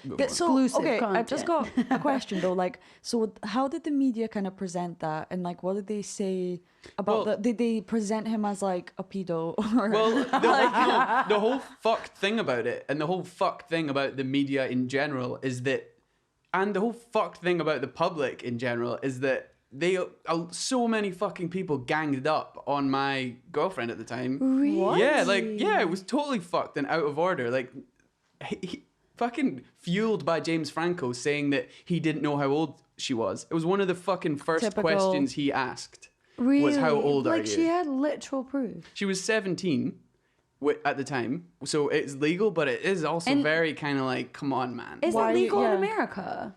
before. So, Exclusive okay, I've just got content. a question though. Like, so how did the media kind of present that, and like, what did they say about Well- did they present him as like a pedo or? Well, the whole fucked thing about it, and the whole fucked thing about the media in general is that, and the whole fucked thing about the public in general is that so many fucking people ganged up on my girlfriend at the time. Really? What? Yeah, it was totally fucked and out of order. Like, he fucking fueled by James Franco saying that he didn't know how old she was. It was one of the fucking first Typical. questions he asked. Really? Was how old are like, you? she had literal proof. She was 17 at the time, so it's legal, but it is also And- very kind of like, come on, man. Is Why it are you- legal in yeah. America?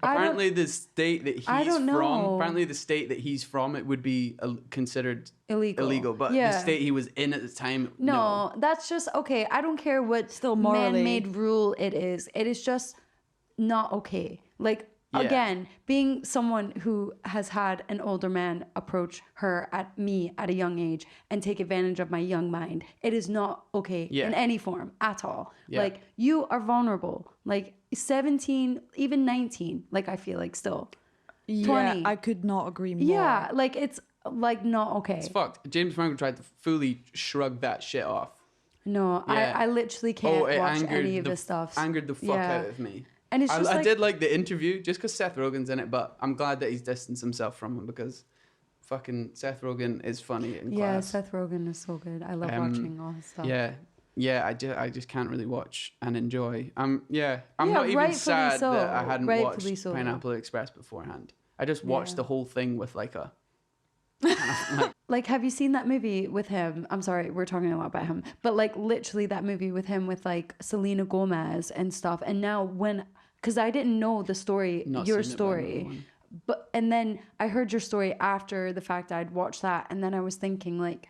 Apparently, the state that he's I don't from, know. apparently the state that he's from, it would be considered Illegal. But Yeah. the state he was in at the time, No, that's just okay. I don't care what Still morally- man-made rule it is. It is just not okay. Like, Yeah. again, being someone who has had an older man approach her at a young age and take advantage of my young mind, it is not okay Yeah. in any form at all. Yeah. Like, you are vulnerable. Like, 17, even 19, like, I feel like still. Yeah, 20. I could not agree more. Yeah, like, it's like not okay. It's fucked. James Franco tried to fully shrug that shit off. No, Yeah. I literally can't it watch angered any of this stuff. Angered the fuck Yeah. out of me. And it's just I like, did like the interview just because Seth Rogen's in it, but I'm glad that he's distanced himself from him because fucking Seth Rogen is funny and yeah, class. Seth Rogen is so good. I love watching all his stuff. Yeah, I just can't really watch and enjoy. I'm Yeah, not even rightfully sad so. that I hadn't Rightfully watched so. Pineapple Express beforehand. I just watched Yeah. the whole thing with like a Like, have you seen that movie with him? I'm sorry, we're talking a lot about him, but like literally that movie with him with like Selena Gomez and stuff. And now because I didn't know the story, Not your seen it, but I know the story, one. but and then I heard your story after the fact I'd watched that, and then I was thinking like,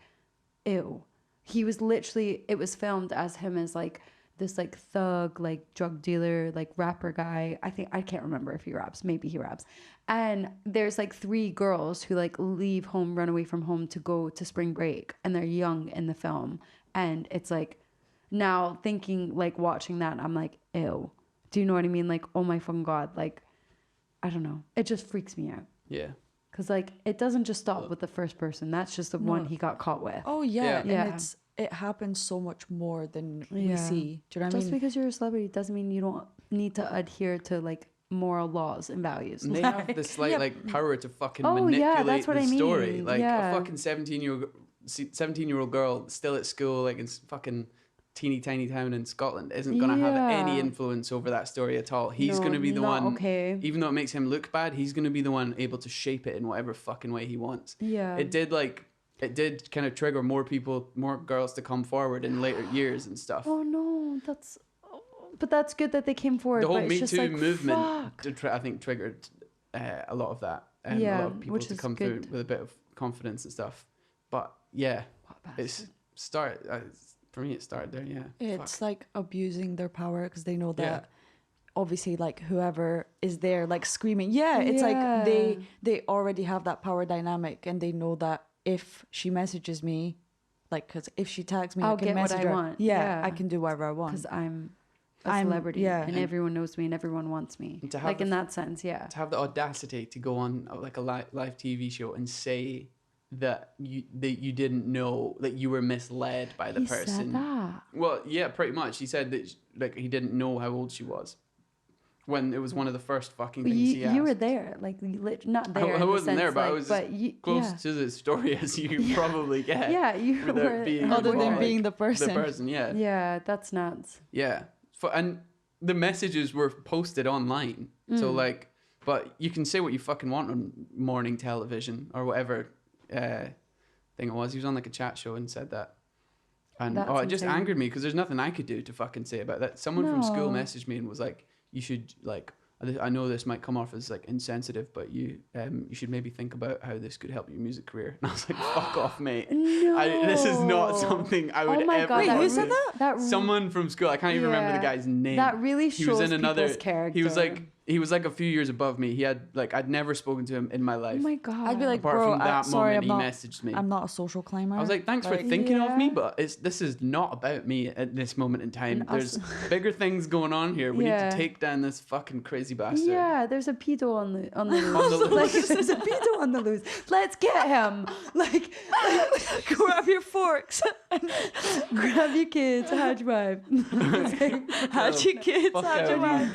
ew. He was literally, it was filmed as him as like this like thug, like drug dealer, like rapper guy. I can't remember if he raps, maybe he raps. And there's like 3 girls who like leave home, run away from home to go to spring break, and they're young in the film. And it's like, now thinking like watching that, I'm like, ew. Do you know what I mean? Like, oh my fucking God. Like, I don't know. It just freaks me out. Yeah. Because like, it doesn't just stop with the first person. That's just the one he got caught with. Oh yeah, Yeah. and it happens so much more than we Yeah. see. Do you know what I Just mean? because you're a celebrity doesn't mean you don't need to adhere to like moral laws and values. And they have this slight Yeah. like power to fucking Oh, yeah, manipulate that's what the I mean. story. Like Yeah. a fucking 17-year-old girl still at school, like in fucking teeny tiny town in Scotland, isn't gonna have any Yeah. influence over that story at all. He's No, gonna be the not one. okay. Even though it makes him look bad, he's gonna be the one able to shape it in whatever fucking way he wants. Yeah. It did kind of trigger more girls to come forward in later years and stuff. Oh no, but that's good that they came forward. The whole but it's Me just Too like, movement, fuck. I think, triggered a lot of that. A Yeah, lot of people which to is come good. through with a bit of confidence and stuff. But yeah, it's for me. It started there. Yeah, It's Fuck. like abusing their power because they know that Yeah. obviously like whoever is there like screaming, it's like they already have that power dynamic, and they know that if she messages me, like, because if she tags me, I'll I can get what message I her. want. Yeah, Yeah. I can do whatever I want. Because I'm a I'm- celebrity, yeah. and everyone knows me, and everyone wants me. And to have Like the in that sense, yeah. to have the audacity to go on like a live TV show and say that you didn't know, that you were misled by the He person. said that. Well, yeah, pretty much. He said that like he didn't know how old she was when it was one of the first fucking things he asked. You were there, like not there. I in the wasn't there, sense, but I like, was but you, close yeah. to the story as you probably get. Yeah, you without were. being Other than involved. being the person. The person, yeah. Yeah, that's nuts. Yeah. And the messages were posted online. So like, but you can say what you fucking want on morning television or whatever thing it was. He was on like a chat show and said that. And That's it just insane. angered me because there's nothing I could do to fucking say about that. Someone from school No. messaged me and was like, you should like, I know this might come off as like insensitive, but you should maybe think about how this could help your music career. And I was like, fuck off, mate. No. This is not something I would Oh my ever. God, Wait, that who re- said that? That Someone from school. I can't even remember the Yeah. guy's name. That really He was shows in another. people's character. He was like a few years above me. He had like I'd never spoken to him in my Oh life. my God. I'd be like, Apart bro, from that sorry, moment, I'm he not. messaged me. I'm not a social climber. I was like, thanks for Like, thinking of me, Yeah. but this is not about me at this moment in time. And There's bigger things going on here. We need Yeah. to take down this fucking crazy bastard. Yeah, there's a pedo on the loose. loose. Like, there's a pedo on the loose. Let's get him. Like, grab your forks. grab your kids, hajj wife. How'd you kids? Fuck How'd out you of mind?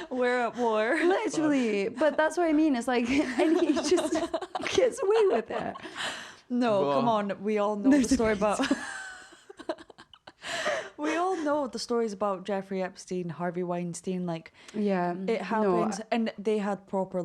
We're at war. Literally, but that's what I mean. It's like, and he just gets away with it. No, Go come on. on. We all know There's the a story about. We all know the stories about Jeffrey Epstein, Harvey Weinstein. Like, Yeah, it happens, and they had proper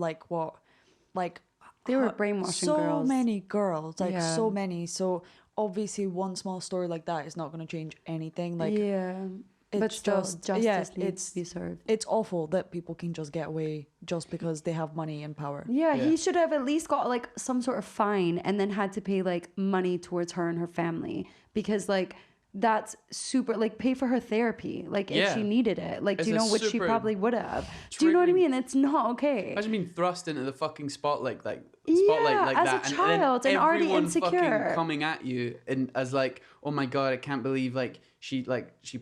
They were brainwashing so girls. many girls, like Yeah. so many. So obviously, one small story like that is not going to change anything. Like, yeah, but it's still, just justice needs it's to be served. it's awful that people can just get away just because they have money and power. Yeah, Yeah. he should have at least got like some sort of fine and then had to pay like money towards her and her family, because like that's super, like pay for her therapy, like if Yeah. she needed it, like It's do you a know, which she super probably would have. Do you know what I triggering- mean? It's not okay. Imagine being thrust into the fucking spotlight like Yeah, as a that, child then and already everyone insecure. fucking coming at you and as like, oh my god, I can't believe like she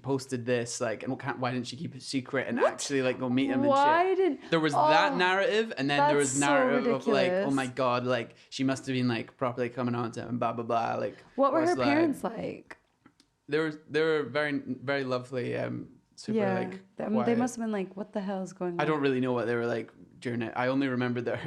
posted this, like, and why didn't she keep it secret and actually like go meet him Why and shit. didn't There was Oh, that narrative, and then there was that's so narrative of like, oh ridiculous. my god, like she must have been like properly coming on to him and blah blah blah. Like, what were her was, like- parents like? They were very very lovely, super Yeah, like they quiet. must have been like, what the hell is going on? I don't really know what they were like during it. I only remembered that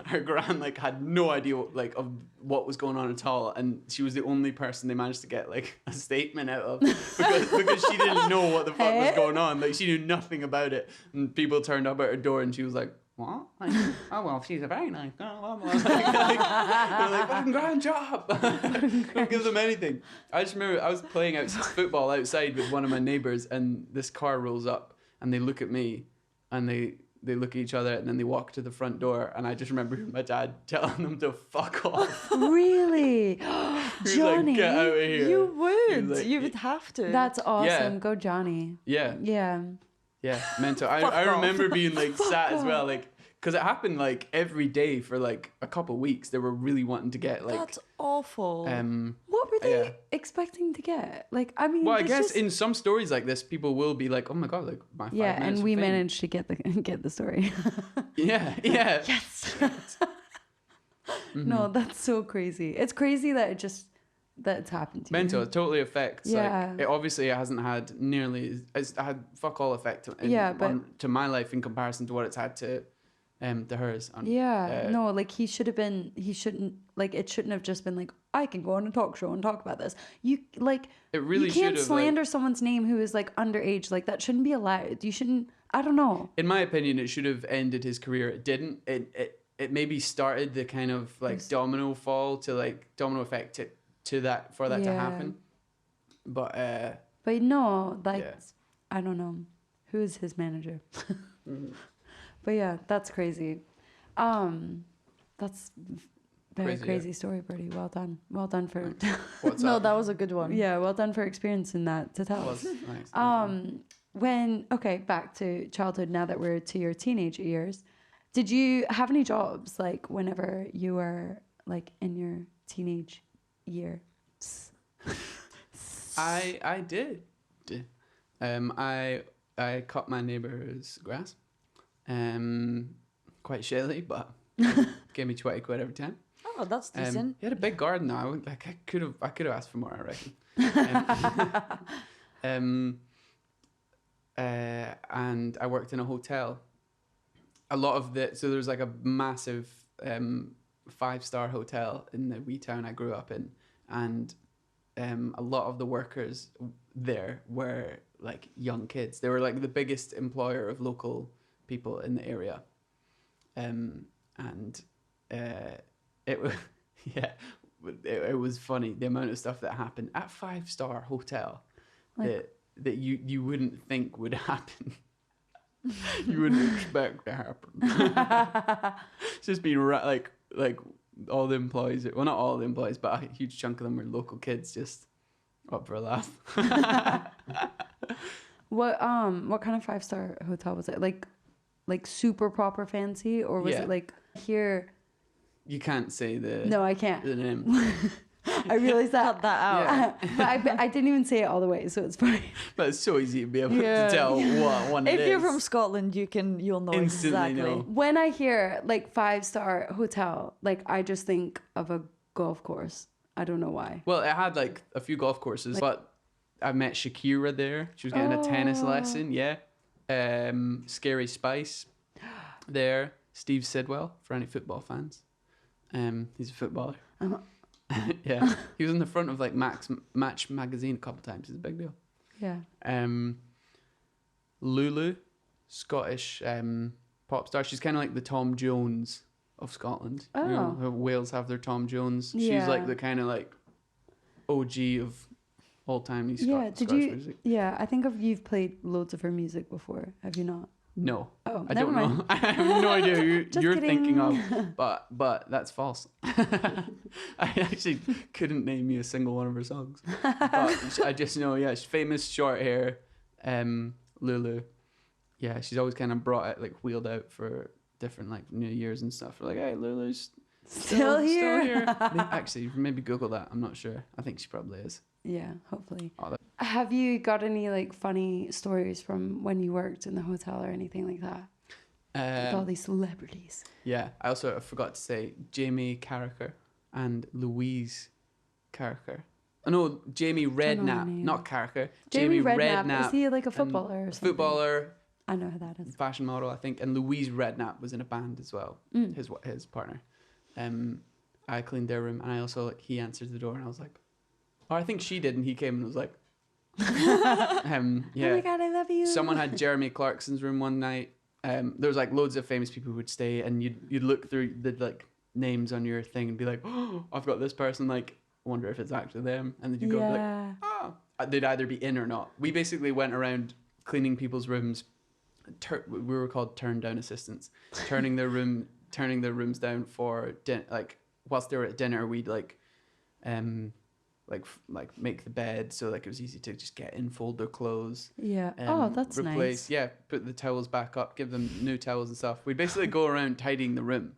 her gran like had no idea like of what was going on at all, and she was the only person they managed to get like a statement out of because she didn't know what the fuck was going on. Like she knew nothing about it, and people turned up at her door, and she was like, "What? Like, oh well, she's a very nice girl." Blah, blah. They're like, "Fucking grand job." Don't give them anything. I just remember I was playing football outside with one of my neighbors, and this car rolls up, and they look at me, and they they look at each other and then they walk to the front door, and I just remember my dad telling them to fuck off. Really? He was Johnny, like, get out of here. You He would. was like, You would have to. that's awesome. Yeah. Go Johnny. Yeah, Yeah. yeah, mental. I Fuck remember being like Fuck sat as well, off. like, because it happened like every day for like a couple of weeks. They were really wanting to get like That's awful. What were they Yeah. expecting to get? Like, I mean, well, I there's guess just- in some stories like this, people will be like, "Oh my god, like my 5 yeah, minutes and of we fame." managed to get the story. Yeah, yeah. Yes. Mm-hmm. No, that's so crazy. It's crazy that it's happened to Mental, you. it totally affects. Yeah. Like, it obviously hasn't had nearly. It's had fuck all effect. To my life in comparison to what it's had to hers. Yeah, no, like he shouldn't, like it shouldn't have just been like, I can go on a talk show and talk about this. You like, It really you can't should have, slander like- someone's name who is like underage. Like that shouldn't be allowed. You shouldn't. I don't know. In my opinion, it should have ended his career. It didn't. It maybe started the kind of like domino effect to that for that to Yeah. happen. But But no, like Yeah. I don't know who is his manager. mm, But yeah, that's crazy. That's very Crazy, crazy story, Brodie. Well done. Well done for what's no, up? that was a good one. yeah, well done for experiencing that to tell us. was nice. Back to childhood, now that we're to your teenage years, did you have any jobs like whenever you were like in your teenage year? I did. I cut my neighbour's grass. Quite shitty, but gave me 20 quid every time. Oh, that's decent. He had a big garden now. Like I could have asked for more, I reckon. And I worked in a hotel. So there's like a massive 5-star hotel in the wee town I grew up in, and a lot of the workers there were like young kids. They were like the biggest employer of local people in the area, and it was it was funny the amount of stuff that happened at 5-star hotel that you wouldn't think would happen. You wouldn't expect to happen. It's just been like all the employees, well, not all the employees, but a huge chunk of them were local kids, just up for a laugh. What kind of 5-star hotel was it? Like super proper fancy, or was Yeah. it like here? You can't say the No, I can't. the name. I realized that. Cut that out. Yeah. But I didn't even say it all the way, so it's fine. But it's so easy to be able Yeah. to tell what one it If is. you're from Scotland, you'll know Instantly exactly. know. When I hear like 5-star hotel, like I just think of a golf course. I don't know why. Well, it had like a few golf courses, but I met Shakira there. She was getting a tennis lesson. Yeah. Scary Spice there. Steve Sidwell, for any football fans. He's a footballer. Yeah. He was in the front of like Match magazine a couple times. It's a big deal. Yeah. Lulu, Scottish pop star. She's kind of like the Tom Jones of Scotland. You know, Oh. how Wales have their Tom Jones. She's Yeah. like the kind of like OG of all time. Yeah. Did Scottish you? music. Yeah. I think you've played loads of her music before. Have you not? No, Oh, I never don't mind. know. I have no idea who Just you're kidding. thinking of, but that's false. I actually couldn't name you a single one of her songs. But I just know, yeah, she's famous, short hair, Lulu. Yeah, she's always kind of brought it, like wheeled out for different like New Year's and stuff. We're like, hey, Lulu's Still here. Actually, maybe Google that. I'm not sure. I think she probably is. Yeah. Hopefully. Oh, that- Have you got any like funny stories from when you worked in the hotel or anything like that with all these celebrities? Yeah, I also forgot to say Jamie Carragher and Louise Carragher. Oh, no, Jamie Redknapp, name. not Carragher. Jamie Redknapp. Is he like a and footballer or something? Footballer, I know who that is. fashion model, I think, and Louise Redknapp was in a band as well. His partner. I cleaned their room, and I also he answered the door, and I was like, or I think she did, and he came and was like, yeah. Oh my god, I love you. Someone had Jeremy Clarkson's room one night. There was like loads of famous people who would stay, and you'd look through the like names on your thing and be like, oh, I've got this person. Like, I wonder if it's actually them. And then you go like, oh, they'd either be in or not. We basically went around cleaning people's rooms we were called turn down assistants, turning their rooms down for like whilst they were at dinner. We'd like make the bed so like it was easy to just get in, fold their clothes. Yeah. That's nice. Yeah, put the towels back up, give them new towels and stuff. We'd basically go around tidying the room,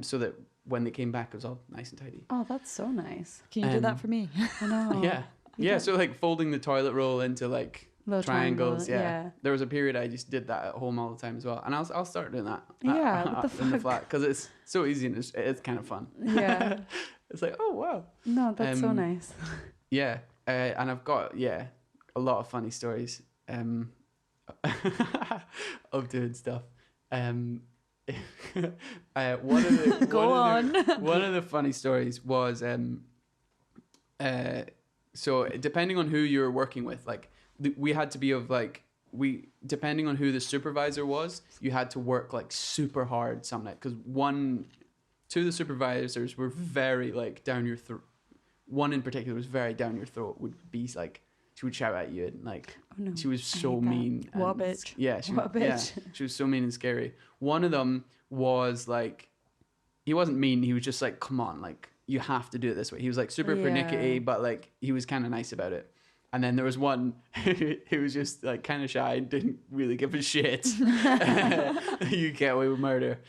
so that when they came back, it was all nice and tidy. Oh, that's so nice. Can you do that for me? I know. Yeah. Yeah. So like folding the toilet roll into like Little triangles. triangle, Yeah. There was a period I just did that at home all the time as well, and I'll start doing that. Yeah. What the in the fuck? flat because it's so easy and it's kind of fun. Yeah. It's like, oh wow. No, that's so nice. Yeah. And I've got a lot of funny stories of doing stuff. One of the funny stories was so depending on who you're working with, like we had to be of like depending on who the supervisor was, you had to work like super hard some night because two of the supervisors were very like down your throat. One in particular was very down your throat. Would be like she would shout at you and like she was so mean. What a bitch. Yeah, she was so mean and scary. One of them was like, he wasn't mean. He was just like, come on, like you have to do it this way. He was like super pernickety, but like he was kind of nice about it. And then there was one who was just like kind of shy and didn't really give a shit. You get away with murder.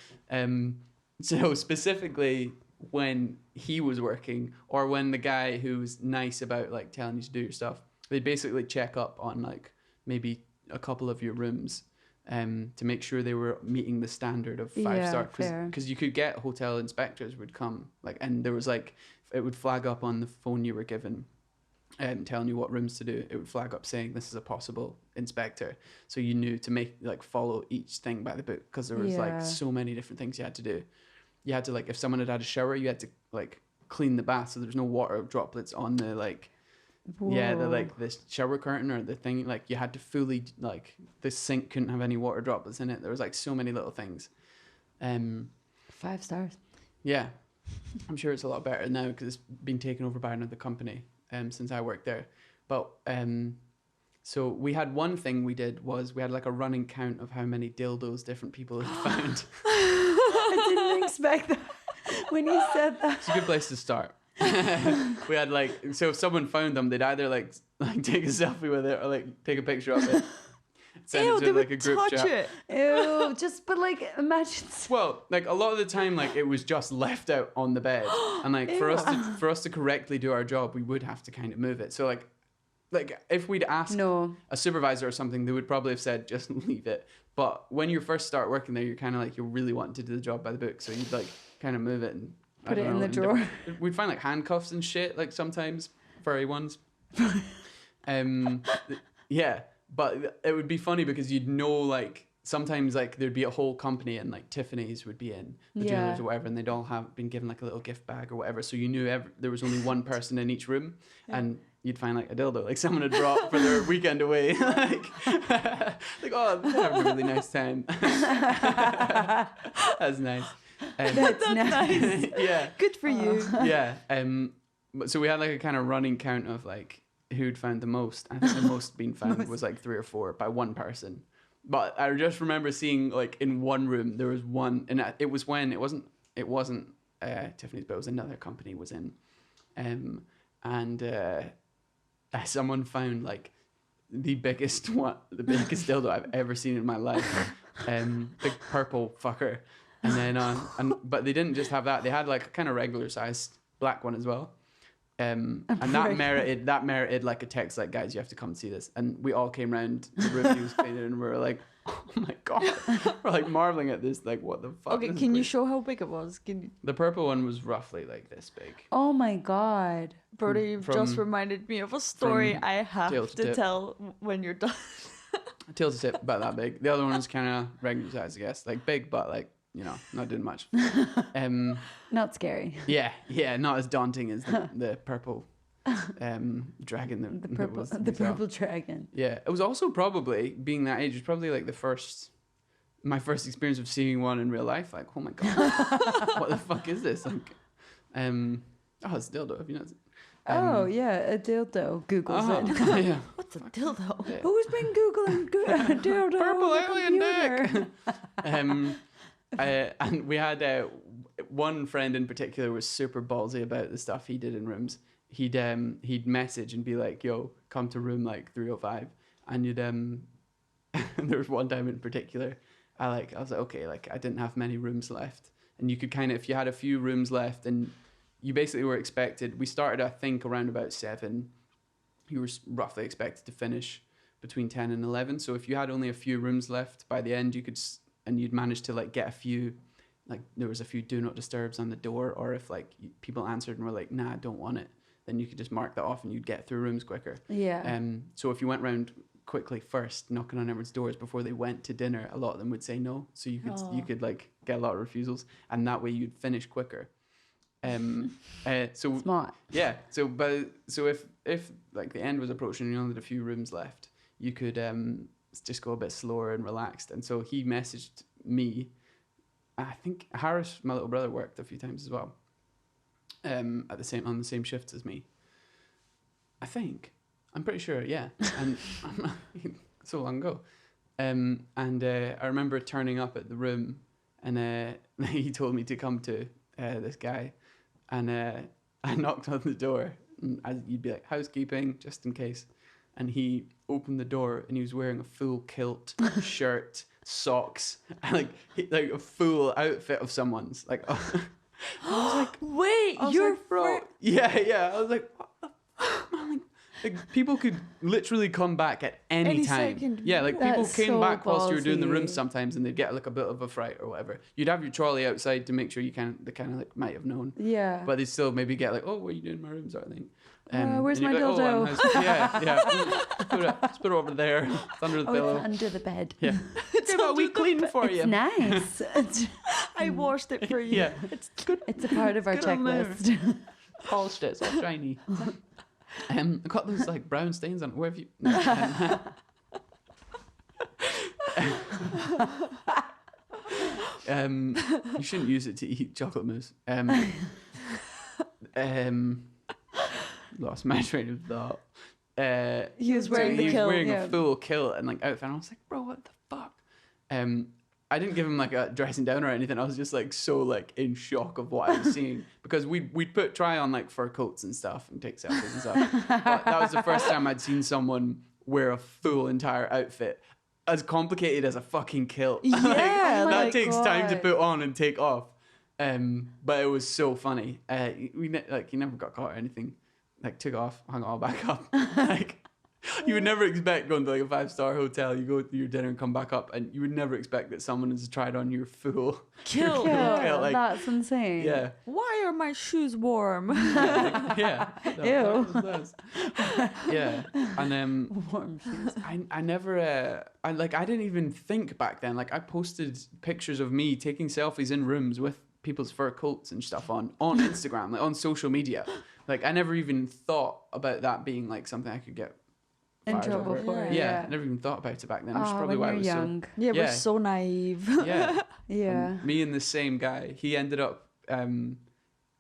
So specifically when he was working, or when the guy who was nice about like telling you to do your stuff, they'd basically check up on like maybe a couple of your rooms to make sure they were meeting the standard of 5-star, because you could get hotel inspectors would come like, and there was like, it would flag up on the phone you were given telling you what rooms to do. It would flag up saying this is a possible inspector, so you knew to make like follow each thing by the book, because there was like so many different things you had to do. You had to like, if someone had a shower, you had to like clean the bath so there's no water droplets on the like the shower curtain or the thing. Like you had to fully like, the sink couldn't have any water droplets in it. There was like so many little things. 5 stars. Yeah, I'm sure it's a lot better now because it's been taken over by another company since I worked there. But so we had one thing we did was we had like a running count of how many dildos different people had found. I didn't expect that when you said that. It's a good place to start. We had like, so if someone found them, they'd either like take a selfie with it or like take a picture of it, send it to like a group chat. Ew, but like imagine. Well, like a lot of the time, like it was just left out on the bed, and like for us to correctly do our job, we would have to kind of move it. So like if we'd asked a supervisor or something, they would probably have said just leave it. But when you first start working there, you're kind of like, you're really wanting to do the job by the book, so you'd like kind of move it and put it in the drawer. We'd find like handcuffs and shit, like sometimes furry ones. Yeah, but it would be funny because you'd know like sometimes like there'd be a whole company and like Tiffany's would be in the jewelers or whatever, and they'd all have been given like a little gift bag or whatever, so you knew there was only one person in each room, and you'd find like a dildo like someone had brought for their weekend away. like oh, they're having a really nice time. That's nice. That's nice. Yeah, good for you. Yeah. So we had like a kind of running count of like who'd found the most. I think the most being found was like 3 or 4 by one person. But I just remember seeing like in one room there was one, and it was when it wasn't Tiffany's, but it was another company was in, and someone found like the biggest dildo I've ever seen in my life, big purple fucker, and then but they didn't just have that; they had like a kind of regular sized black one as well. And that merited like a text like, guys, you have to come see this. And we all came round the room he was cleaning, and we were like, oh my god, we're like marveling at this, like what the fuck. Okay, can you show how big it was? The purple one was roughly like this big. Oh my god, Brodie, you've just reminded me of a story I have to tell when you're done. Tail to tip, about that big. The other one was kind of regular size, I guess, like big, but like, you know, not doing much. Not scary. Yeah, not as daunting as the purple dragon. The purple dragon. Yeah, it was also probably, being that age, it was probably like my first experience of seeing one in real life. Like, oh my god, what the fuck is this? Like, it's a dildo. Have you Oh, yeah, a dildo. Googles it. Yeah. What's a dildo? Yeah. Who's been Googling dildo? Purple on the alien computer? And we had one friend in particular was super ballsy about the stuff he did in rooms. He'd message and be like, "Yo, come to room like 305," and you'd there was one time in particular, I was like, okay, like I didn't have many rooms left, and you could kind of, if you had a few rooms left, and you basically were expected. We started, I think, around about 7. You were roughly expected to finish between 10 and 11. So if you had only a few rooms left by the end, you could, and you'd managed to like get a few, like there was a few do not disturbs on the door, or if like people answered and were like, nah, I don't want it, then you could just mark that off and you'd get through rooms quicker. Yeah. So if you went round quickly first, knocking on everyone's doors before they went to dinner, a lot of them would say no. So you could like get a lot of refusals, and that way you'd finish quicker. So Smart. yeah. So if like the end was approaching and you only had a few rooms left, you could just go a bit slower and relaxed. And so he messaged me. I think Harris, my little brother, worked a few times as well. On the same shifts as me. I think. I'm pretty sure, yeah. And so long ago. I remember turning up at the room, and he told me to come to this guy, and I knocked on the door, and you'd be like, housekeeping, just in case. And he opened the door, and he was wearing a full kilt, shirt, socks, and like a full outfit of someone's. Like, I was like, Wait, you're you're bro. Yeah. I was like, what the fuck, man? Like people could literally come back at any time. second. Yeah, like people That's came so back whilst you were doing the room ballsy. sometimes, and they'd get like a bit of a fright or whatever. You'd have your trolley outside to make sure they kind of like might have known, Yeah. but they'd still maybe get like, oh, what are you doing in my room, sort of thing. Where's and my you'd be like, dildo? Oh, yeah. Just put it over there. It's under the Oh, pillow. it's under the bed. Yeah. It's what we clean for It's you. nice. I washed it for you. Yeah. It's good. It's a part of our Good on there. checklist. Polished it. It's all shiny. I've got those like brown stains on it. Where have you? No, you shouldn't use it to eat chocolate mousse. Lost my train of thought. He was wearing the he was kilt, wearing yeah. a full kilt and like outfit. And I was like, bro, what the fuck? I didn't give him like a dressing down or anything. I was just like so like in shock of what I was seeing, because we'd try on like fur coats and stuff and take selfies and stuff. But that was the first time I'd seen someone wear a full entire outfit as complicated as a fucking kilt. Yeah, Oh my that takes time to God. put on and take off. But it was so funny. He never got caught or anything. Like took off, hung it all back up. Like you would never expect going to like a 5-star hotel. You go to your dinner and come back up, and you would never expect that someone has tried on your full Kill. Yeah, kilt, like- that's insane. yeah. Why are my shoes warm? Yeah. Ew. That was. Yeah. And Warm shoes. I never I didn't even think back then. Like I posted pictures of me taking selfies in rooms with people's fur coats and stuff on Instagram, like on social media. Like I never even thought about that being like something I could get In fired trouble over. for. Yeah, I never even thought about it back then, which is probably when why I you're was young. Yeah, we're Yeah. so naive. so yeah. Yeah. And me and the same guy, he ended up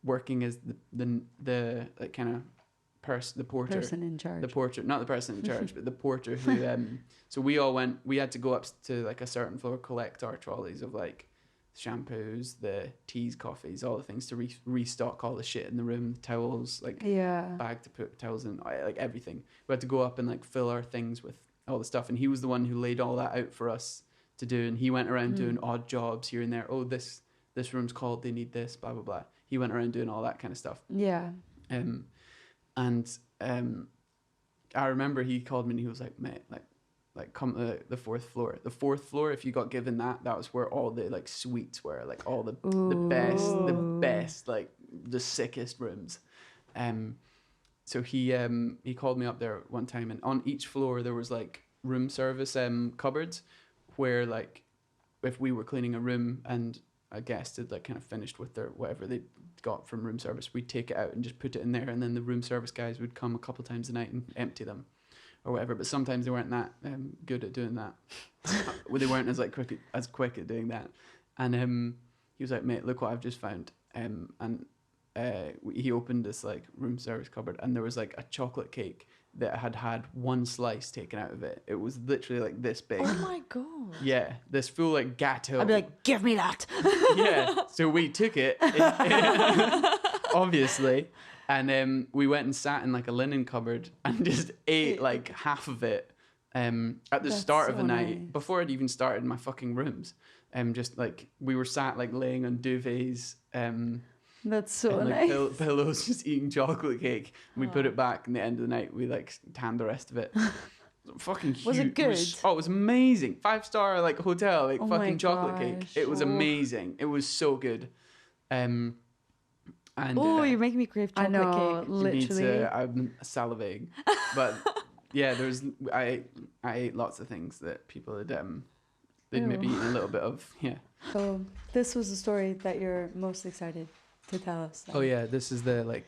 working as the like kind of the porter. Person in charge. The porter, not the person in charge, but the porter who. So we all went. We had to go up to like a certain floor, collect our trolleys of like shampoos, the teas, coffees, all the things to restock all the shit in the room, towels, like Yeah. bag to put towels in, like everything. We had to go up and like fill our things with all the stuff, and he was the one who laid all that out for us to do. And he went around doing odd jobs here and there. Oh, this room's called, they need this, blah blah blah. He went around doing all that kind of stuff. Yeah. I remember he called me and he was like, mate, like come to the 4th floor. The 4th floor, if you got given that was where all the like suites were, like all the best, like the sickest rooms. So he called me up there one time, and on each floor there was like room service cupboards where like if we were cleaning a room and a guest had like kind of finished with their whatever they got from room service, we'd take it out and just put it in there, and then the room service guys would come a couple times a night and empty them or whatever. But sometimes they weren't that good at doing that. Well, they weren't as quick at doing that. And he was like, mate, look what I've just found. And he opened this like room service cupboard, and there was like a chocolate cake that had one slice taken out of it. It was literally like this big. Oh my god. Yeah, this full like gâteau. I'd be like, give me that. Yeah, so we took it, obviously, and we went and sat in like a linen cupboard and just ate like half of it at the That's start of so the night, nice. before it even started in my fucking rooms. Just like we were sat like laying on duvets, That's so and like nice. pillows, just eating chocolate cake. And we put it back, and at the end of the night we like tanned the rest of it. Fucking huge. Was it good? It was amazing. 5-star like hotel, like Oh my fucking chocolate cake. gosh. It was Oh. amazing. It was so good. And Oh, you're making me crave I chocolate know, cake. me literally. too. I'm salivating. But yeah, I ate lots of things that people had they'd maybe eaten a little bit of. Yeah. So this was the story that you're most excited to tell us. then. Oh yeah, this is the like.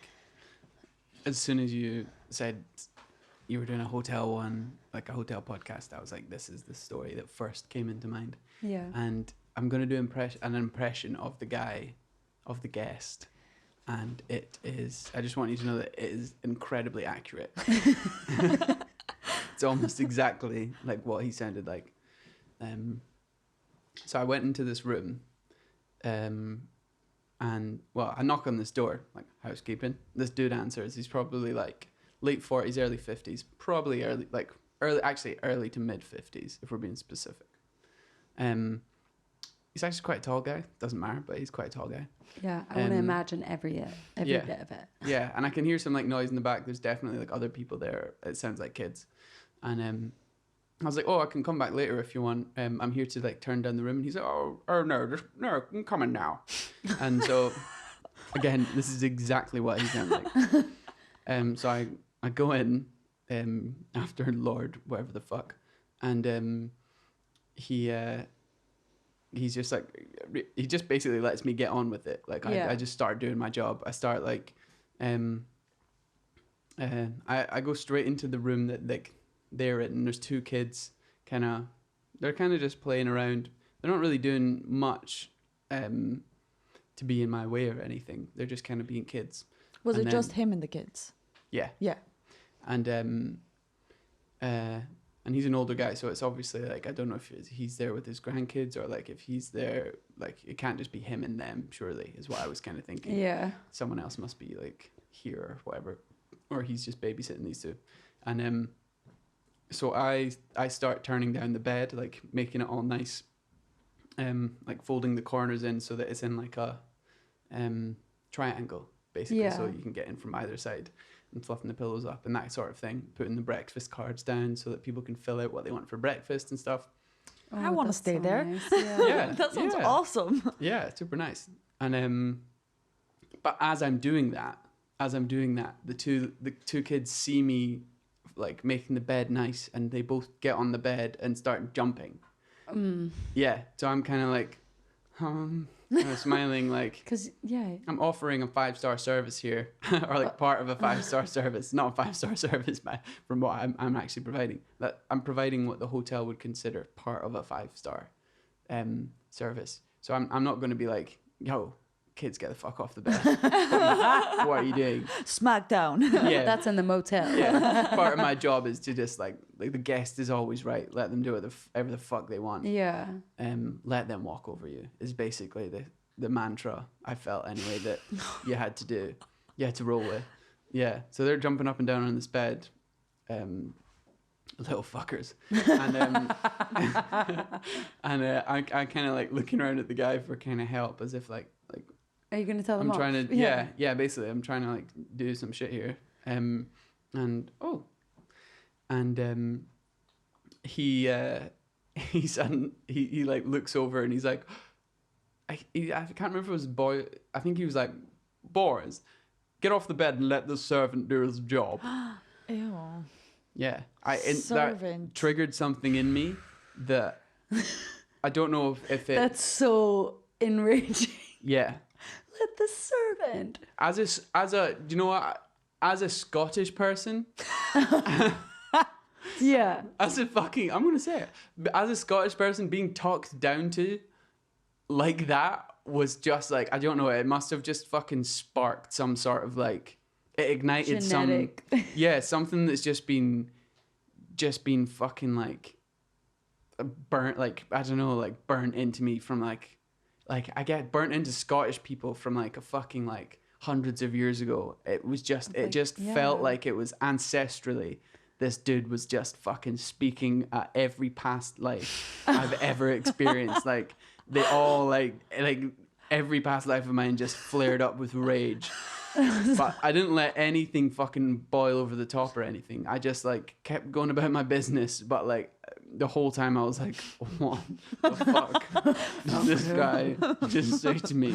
As soon as you said you were doing a hotel one, like a hotel podcast, I was like, this is the story that first came into mind. Yeah. And I'm gonna do an impression of the guy, of the guest, and it is. I just want you to know that it is incredibly accurate. It's almost exactly like what he sounded like. So I went into this room, and well, I knock on this door, like housekeeping. This dude answers. He's probably like late 40s, early 50s, probably early to mid 50s if we're being specific. He's actually quite a tall guy. Doesn't matter, but he's quite a tall guy. Yeah, I want to imagine every yeah. bit of it. Yeah, and I can hear some like noise in the back. There's definitely like other people there. It sounds like kids. And I was like, oh, I can come back later if you want. I'm here to like turn down the room. And he's like, oh no, I'm coming now. And so, again, this is exactly what he sounds like. So I go in after Lord whatever the fuck, and he's just like, he just basically lets me get on with it. Like Yeah. I just start doing my job. I start like, I go straight into the room that like they're in. There's two kids, they're kind of just playing around. They're not really doing much to be in my way or anything. They're just kind of being kids. Was And it just him and the kids? Yeah. Yeah. And he's an older guy, so it's obviously like, I don't know if he's there with his grandkids or like if he's there, like it can't just be him and them, surely, is what I was kind of thinking. Yeah. Someone else must be like here or whatever, or he's just babysitting these two. And so I start turning down the bed, like making it all nice, like folding the corners in so that it's in like a triangle, basically, so Yeah. you can get in from either side, and fluffing the pillows up and that sort of thing. Putting the breakfast cards down so that people can fill out what they want for breakfast and stuff. I wanna that's stay so there. nice. Yeah. Yeah, That sounds yeah. awesome. Yeah, super nice. And but as I'm doing that, the two kids see me like making the bed nice, and they both get on the bed and start jumping. Yeah, so I'm kind of like, kind of smiling like, Because, yeah. I'm offering a 5-star service here, or like part of a 5-star service, not a 5-star service, from what I'm actually providing. That I'm providing what the hotel would consider part of a 5-star service. So I'm not going to be like, yo, kids, get the fuck off the bed. What are you doing? Smackdown. Yeah, That's in the motel. yeah. Part of my job is to just like the guest is always right. Let them do whatever the fuck they want. Yeah. Let them walk over you is basically the mantra I felt anyway that you had to do. You had to roll with. Yeah. So they're jumping up and down on this bed. Little fuckers. And I kind of like looking around at the guy for kind of help, as if like Are you going to tell them I'm off? trying to yeah basically I'm trying to like do some shit here. He like looks over and he's like, I can't remember if it was a boy. I think he was like, boys, get off the bed and let the servant do his job. Ew. Yeah, that Servant. triggered something in me that I don't know if it. That's so enraging. Yeah, Let the servant. as a do you know what? As a Scottish person, Yeah. I'm gonna say it. But as a Scottish person being talked down to, like that was just like, I don't know, it must have just fucking sparked some sort of like, it ignited Genetic. something that's just been fucking like burnt, like, I don't know, like burnt into me from like I get burnt into Scottish people from like a fucking like hundreds of years ago. It was just, it just felt like it was ancestrally. This dude was just fucking speaking at every past life I've ever experienced. Like they all like every past life of mine just flared up with rage. But I didn't let anything fucking boil over the top or anything. I just like kept going about my business. But like the whole time I was like, what the fuck did this guy just say to me?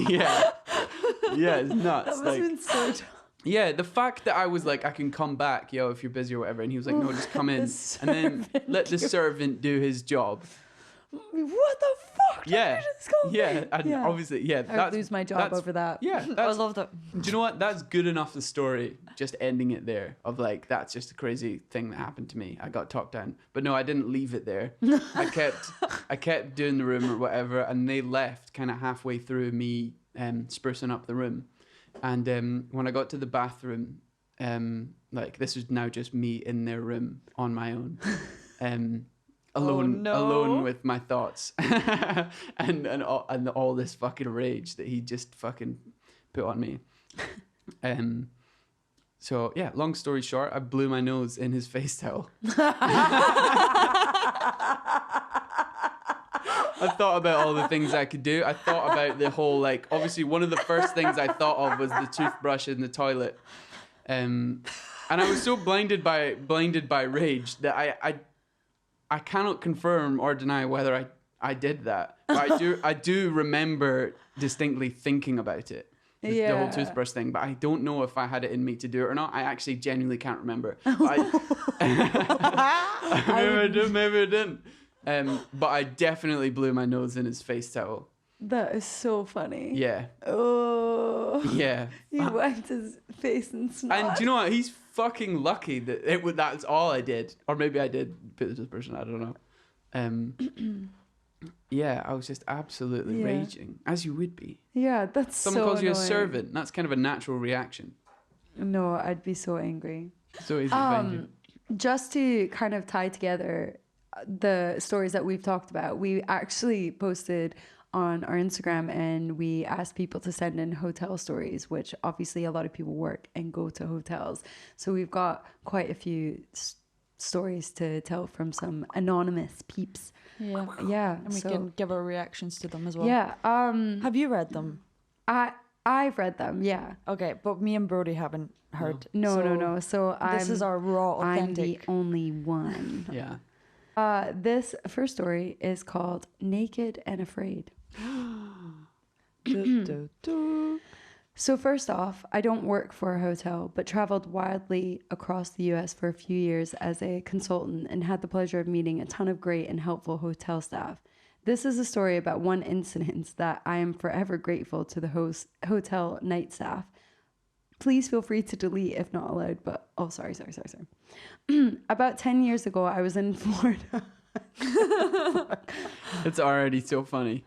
Yeah, it's nuts. That must Like, have been so yeah, the fact that I was like, I can come back, yo, if you're busy or whatever. And he was like, no, just come in. And then let the servant do his job. What the fuck? Yeah. Yeah. And Yeah. obviously, yeah. I would lose my job over that. Yeah. I love that. Do you know what? That's good enough, the story. Just ending it there of like, that's just a crazy thing that happened to me. I got talked down. But no, I didn't leave it there. I kept doing the room or whatever. And they left kind of halfway through me sprucing up the room. And when I got to the bathroom, like this was now just me in their room on my own, alone with my thoughts, and all this fucking rage that he just fucking put on me. So yeah, long story short, I blew my nose in his face towel. I thought about all the things I could do. I thought about the whole, like, obviously one of the first things I thought of was the toothbrush in the toilet. And I was so blinded by rage that I cannot confirm or deny whether I did that. But I do remember distinctly thinking about it. The whole toothbrush thing, but I don't know if I had it in me to do it or not. I actually genuinely can't remember. Maybe I didn't. But I definitely blew my nose in his face towel. That is so funny. Yeah. Oh. Yeah. You wiped his face and snot. And do you know what? He's fucking lucky that that's all I did. Or maybe I did put this person, I don't know. Yeah, I was just absolutely raging, as you would be. Yeah, that's Someone so calls you a annoying. servant. That's kind of a natural reaction. No, I'd be so angry. So easy to find you. Just to kind of tie together the stories that we've talked about, we actually posted on our Instagram and we asked people to send in hotel stories, which obviously a lot of people work and go to hotels. So we've got quite a few stories to tell from some anonymous peeps. Yeah. Yeah. And we can give our reactions to them as well. Yeah. Have you read them? I've read them, yeah. Okay, but me and Brodie haven't heard. No. So this is our raw, authentic. I'm the only one. Yeah. This first story is called Naked and Afraid. So first off, I don't work for a hotel, but traveled wildly across the US for a few years as a consultant and had the pleasure of meeting a ton of great and helpful hotel staff. This is a story about one incident that I am forever grateful to the hotel night staff. Please feel free to delete if not allowed, but sorry. About 10 years ago, I was in Florida. It's already so funny.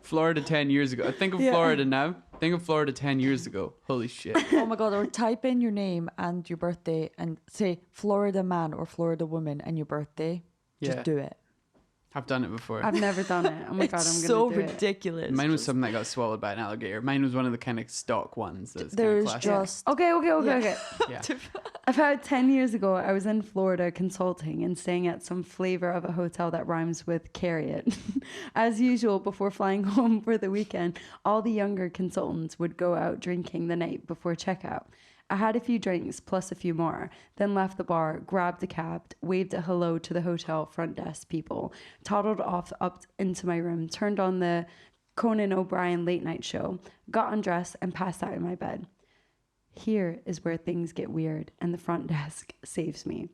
Florida 10 years ago. Think of Florida now. Think of Florida 10 years ago. Holy shit. Oh my God, or type in your name and your birthday and say Florida man or Florida woman and your birthday. Just do it. I've done it before. I've never done it. Oh my God, I'm going to so do it. ridiculous. Mine was something that got swallowed by an alligator. Mine was one of the kind of stock ones. That's There's kind of classic. just... Okay. Yeah. About 10 years ago, I was in Florida consulting and staying at some flavor of a hotel that rhymes with carry it. As usual, before flying home for the weekend, all the younger consultants would go out drinking the night before checkout. I had a few drinks plus a few more, then left the bar, grabbed a cab, waved a hello to the hotel front desk people, toddled off up into my room, turned on the Conan O'Brien late night show, got undressed and passed out in my bed. Here is where things get weird and the front desk saves me.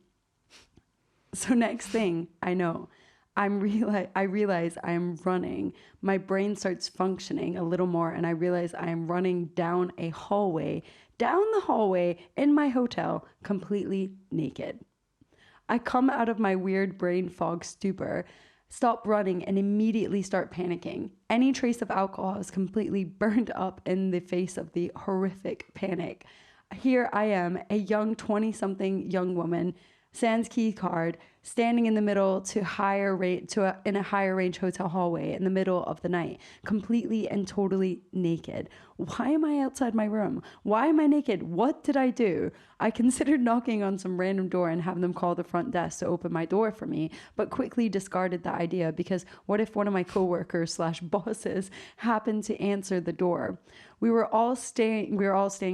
So next thing I know, I realize I am running. My brain starts functioning a little more and I realize I am running down the hallway in my hotel completely naked. I come out of my weird brain fog stupor, stop running, and immediately start panicking. Any trace of alcohol is completely burned up in the face of the horrific panic. Here I am, a young 20-something young woman, sans key card, standing in the middle in a higher range hotel hallway in the middle of the night, completely and totally naked. Why am I outside my room? Why am I naked? What did I do? I considered knocking on some random door and having them call the front desk to open my door for me, but quickly discarded the idea because what if one of my coworkers / bosses happened to answer the door? We were all staying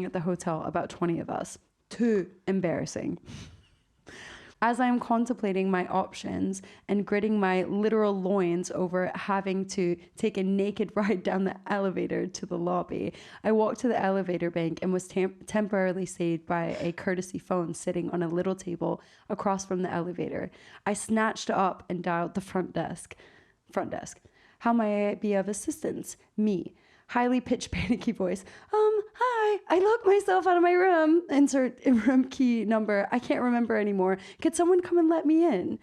at the hotel, about 20 of us. Too embarrassing. As I am contemplating my options and gritting my literal loins over having to take a naked ride down the elevator to the lobby, I walked to the elevator bank and was temporarily saved by a courtesy phone sitting on a little table across from the elevator. I snatched it up and dialed the front desk. How may I be of assistance? Me. Highly pitched, panicky voice. Hi, I locked myself out of my room. Insert room key number. I can't remember anymore. Could someone come and let me in?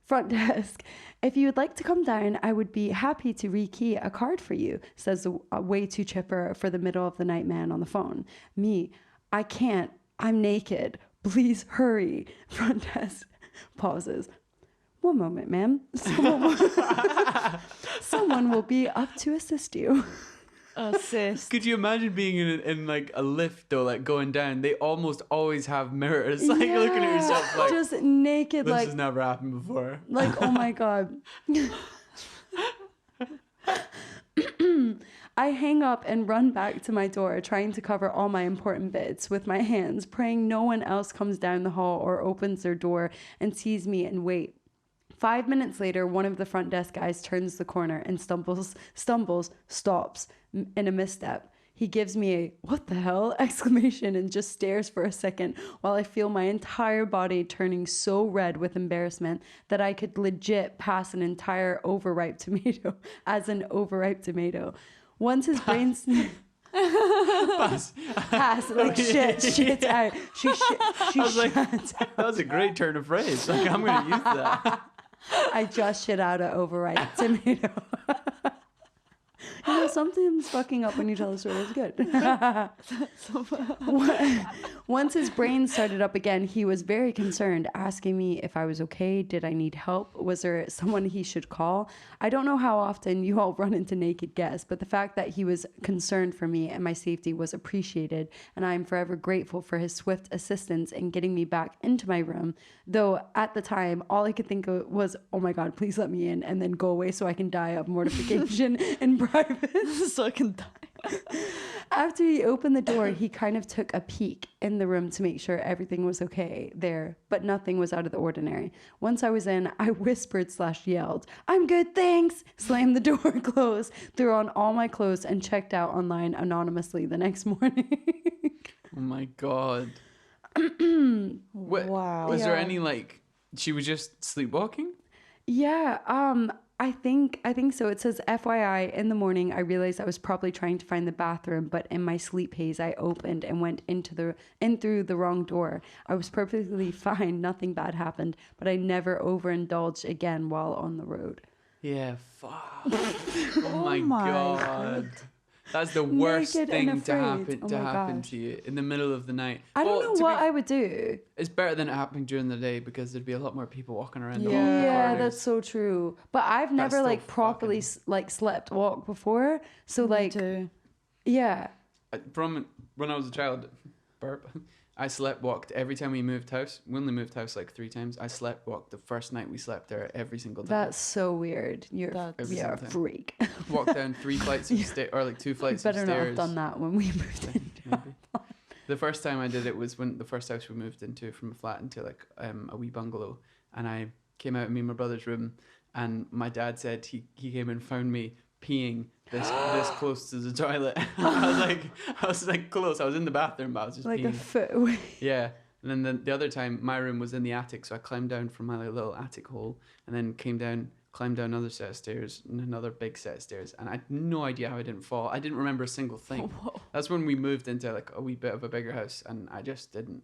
Front desk. If you would like to come down, I would be happy to rekey a card for you, says the way too chipper for the middle of the night man on the phone. Me. I can't. I'm naked. Please hurry. Front desk. Pauses. One moment, ma'am. Someone will be up to assist you. Assist. Could you imagine being in like a lift though, like going down? They almost always have mirrors, like looking at yourself, like just naked. this like has never happened before. Like, oh my god. I hang up and run back to my door, trying to cover all my important bits with my hands, praying no one else comes down the hall or opens their door and sees me and wait. 5 minutes later, one of the front desk guys turns the corner and stumbles, stops in a misstep. He gives me a "what the hell" exclamation and just stares for a second while I feel my entire body turning so red with embarrassment that I could legit pass an entire overripe tomato as an overripe tomato. Once his brains... Pass. Like shit out. She like, that was a great turn of phrase. Like, I'm going to use that. I just shit out an overripe tomato. You know, something's fucking up when you tell a story. It's good. Once his brain started up again, he was very concerned, asking me if I was okay. Did I need help? Was there someone he should call? I don't know how often you all run into naked guests, but the fact that he was concerned for me and my safety was appreciated, and I am forever grateful for his swift assistance in getting me back into my room. Though at the time, all I could think of was, oh my God, please let me in, and then go away so I can die of mortification in private. So I can die. After he opened the door, he kind of took a peek in the room to make sure everything was okay there, but nothing was out of the ordinary. Once I was in, I whispered / yelled, "I'm good, thanks," slammed the door closed, threw on all my clothes, and checked out online anonymously the next morning. Oh my God. Wow. Was there any, like, she was just sleepwalking? Yeah, I think so. It says, FYI, in the morning, I realized I was probably trying to find the bathroom, but in my sleep haze, I opened and went in through the wrong door. I was perfectly fine. Nothing bad happened, but I never overindulged again while on the road. Yeah, fuck. Oh my God. That's the worst Naked thing and to afraid. happen to you in the middle of the night. I don't know what I would do. It's better than it happening during the day because there'd be a lot more people walking around the Yeah, corridors. that's so true. But I've never still like properly like slept walk before. So like, yeah. From when I was a child, I slept walked every time we moved house. We only moved house like 3 times. I slept walked the first night we slept there every single time. That's so weird. You're a freak. Walked down 3 flights of stairs, or like 2 flights of stairs. Better not have done that when we moved in. Maybe. The first time I did it was when the first house we moved into, from a flat into like a wee bungalow, and I came out of me and my brother's room, and my dad said he came and found me peeing this close to the toilet. I was like close. I was in the bathroom, but I was just like peeing. a foot away. Yeah. And then the other time, my room was in the attic, so I climbed down from my little attic hole, and then climbed down another set of stairs and another big set of stairs, and I had no idea how I didn't fall. I didn't remember a single thing. Whoa. That's when we moved into like a wee bit of a bigger house, and I just didn't.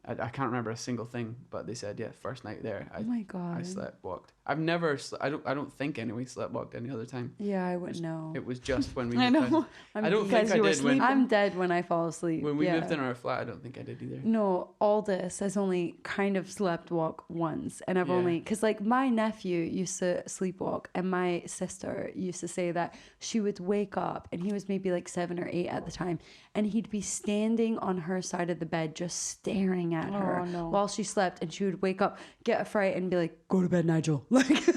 I can't remember a single thing, but they said, yeah, first night there, Oh my God. I slept walked I've never. I don't think anyway sleptwalked any other time. Yeah, I wouldn't know. It was just when we. I moved know. in. I don't think I did when. I'm dead when I fall asleep. When we lived in our flat, I don't think I did either. No, Aldous has only kind of sleptwalk once, and I've only because like my nephew used to sleepwalk, and my sister used to say that she would wake up, and he was maybe like 7 or 8 at the time, and he'd be standing on her side of the bed just staring at her while she slept, and she would wake up, get a fright, and be like, "Go to bed, Nigel," like,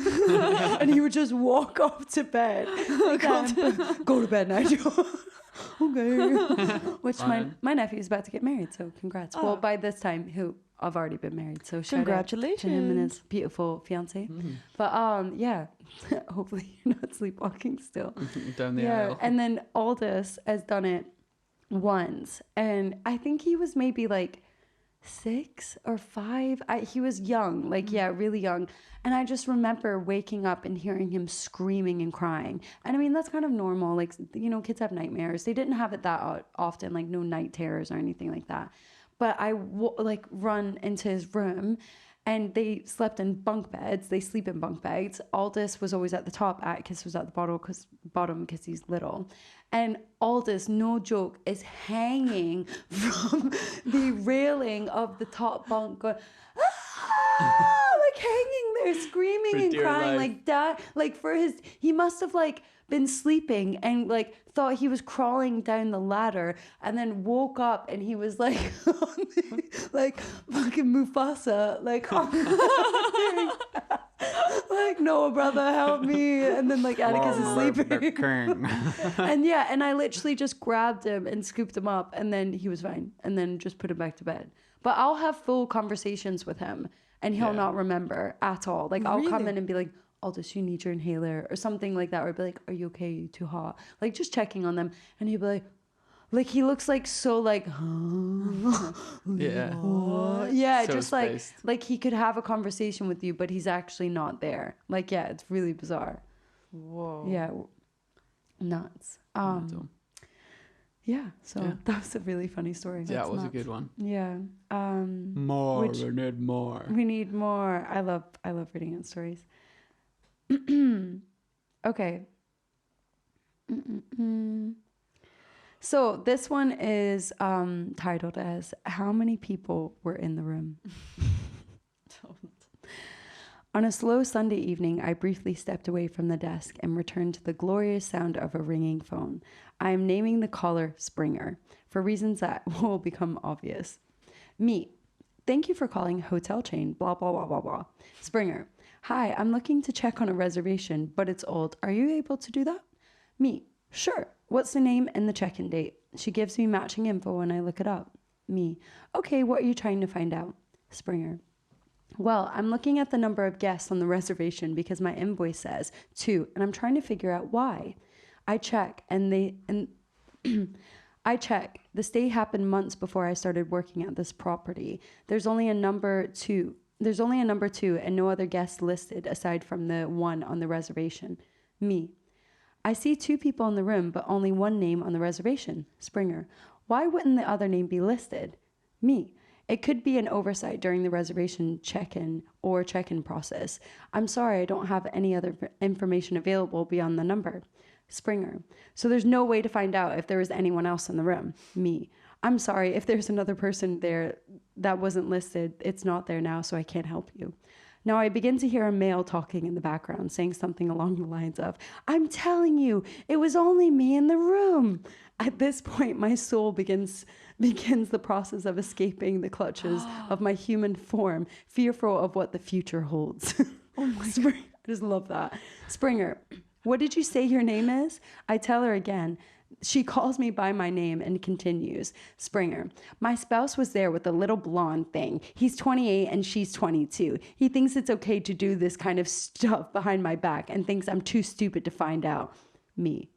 and he would just walk off to bed, like, "Go to bed, Nigel." Okay. Which my nephew's about to get married, so congrats. Well, by this time, I've already been married, so shout out to him and his beautiful fiance. But yeah, hopefully you're not sleepwalking still. Down the aisle. And then Aldous has done it once, and I think he was maybe like 6 or 5. He was young, like really young. And I just remember waking up and hearing him screaming and crying. And I mean, that's kind of normal. Like, you know, kids have nightmares. They didn't have it that often, like no night terrors or anything like that. But I run into his room, and they slept in bunk beds. They sleep in bunk beds. Aldous was always at the top. Atticus was at the bottom because he's little. And Aldous, no joke, is hanging from the railing of the top bunk, going, like hanging there, screaming and crying, like that. Like he must have like been sleeping and like thought he was crawling down the ladder, and then woke up and he was like, like fucking Mufasa, like, like, "No, brother, help me!" And then like Atticus is sleeping, and I literally just grabbed him and scooped him up, and then he was fine, and then just put him back to bed. But I'll have full conversations with him, and he'll not remember at all. Like, I'll come in and be like, "Aldous, you need your inhaler," or something like that, or I'd be like, "Are you okay? Are you too hot?" Like, just checking on them, and he'd be like he looks like so like, yeah, so just spaced. like he could have a conversation with you, but he's actually not there. Like, yeah, it's really bizarre. Whoa. Yeah, nuts. Yeah, so that was a really funny story. Yeah, it was a good one. Yeah. More. We need more. We need more. I love reading out stories. Okay. So this one is titled as "How Many People Were in the Room?" On a slow Sunday evening, I briefly stepped away from the desk and returned to the glorious sound of a ringing phone. I am naming the caller Springer for reasons that will become obvious. Me. Thank you for calling hotel chain, blah, blah, blah, blah, blah. Springer. Hi, I'm looking to check on a reservation, but it's old. Are you able to do that? Me. Sure. What's the name and the check-in date? She gives me matching info when I look it up. Me. Okay, what are you trying to find out? Springer. Well, I'm looking at the number of guests on the reservation because my invoice says 2, and I'm trying to figure out why. I check, I check. The stay happened months before I started working at this property. There's only a number 2. And no other guests listed aside from the one on the reservation. Me. I see 2 people in the room, but only one name on the reservation. Springer. Why wouldn't the other name be listed? Me. It could be an oversight during the reservation check-in or check-in process. I'm sorry, I don't have any other information available beyond the number. Springer. So there's no way to find out if there was anyone else in the room. Me. I'm sorry, if there's another person there that wasn't listed, it's not there now, so I can't help you. Now I begin to hear a male talking in the background, saying something along the lines of, I'm telling you, it was only me in the room. At this point, my soul begins the process of escaping the clutches of my human form, fearful of what the future holds. Oh my God. I just love that. Springer, what did you say your name is? I tell her again. She calls me by my name and continues. Springer, my spouse was there with a little blonde thing. He's 28 and she's 22. He thinks it's okay to do this kind of stuff behind my back and thinks I'm too stupid to find out. Me. ...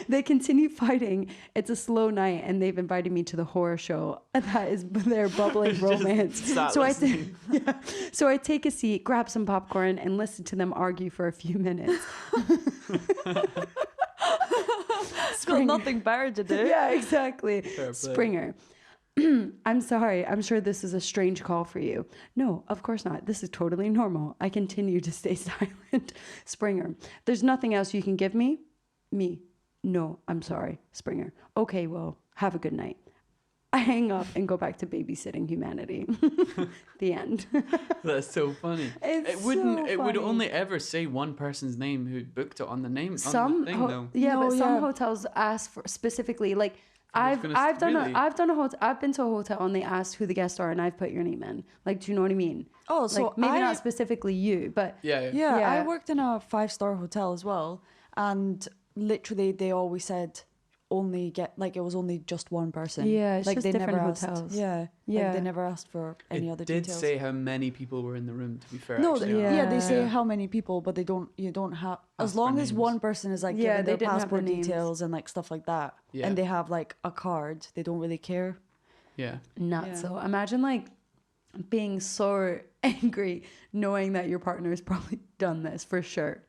They continue fighting. It's a slow night and they've invited me to the horror show. That is their bubbling romance. So I take a seat, grab some popcorn and listen to them argue for a few minutes. It's got nothing better to do. Yeah, exactly. Springer. I'm sorry. I'm sure this is a strange call for you. No, of course not. This is totally normal. I continue to stay silent. Springer. There's nothing else you can give me? Me. No, I'm sorry. Springer. Okay, well, have a good night. I hang up and go back to babysitting humanity. The end. That's so funny. It's It would funny. only ever say one person's name who booked it on the name on Some the thing though. yeah, No, but some yeah. hotels ask for specifically like I've gonna done really? I've done a hotel. I've been to a hotel and they asked who the guests are and I've put your name in. Like, do you know what I mean? Oh, so like, maybe I- not specifically you, but Yeah. Yeah, Yeah. I worked in a 5-star hotel as well, and literally they always said only get like it was only just one person. Yeah, it's like just they different never asked. hotels. Yeah, Yeah. like they never asked for any It other did details. say how many people were in the room. To be fair, No, actually, Yeah. yeah, they say Yeah. how many people, but they don't. You don't have as Ask long for as names. one person is like Yeah, giving they their didn't have the passport names. details and like stuff like that, Yeah. and they have like a card. They don't really care. Yeah. not Yeah. so. Imagine like being so angry knowing that your partner has probably done this for sure.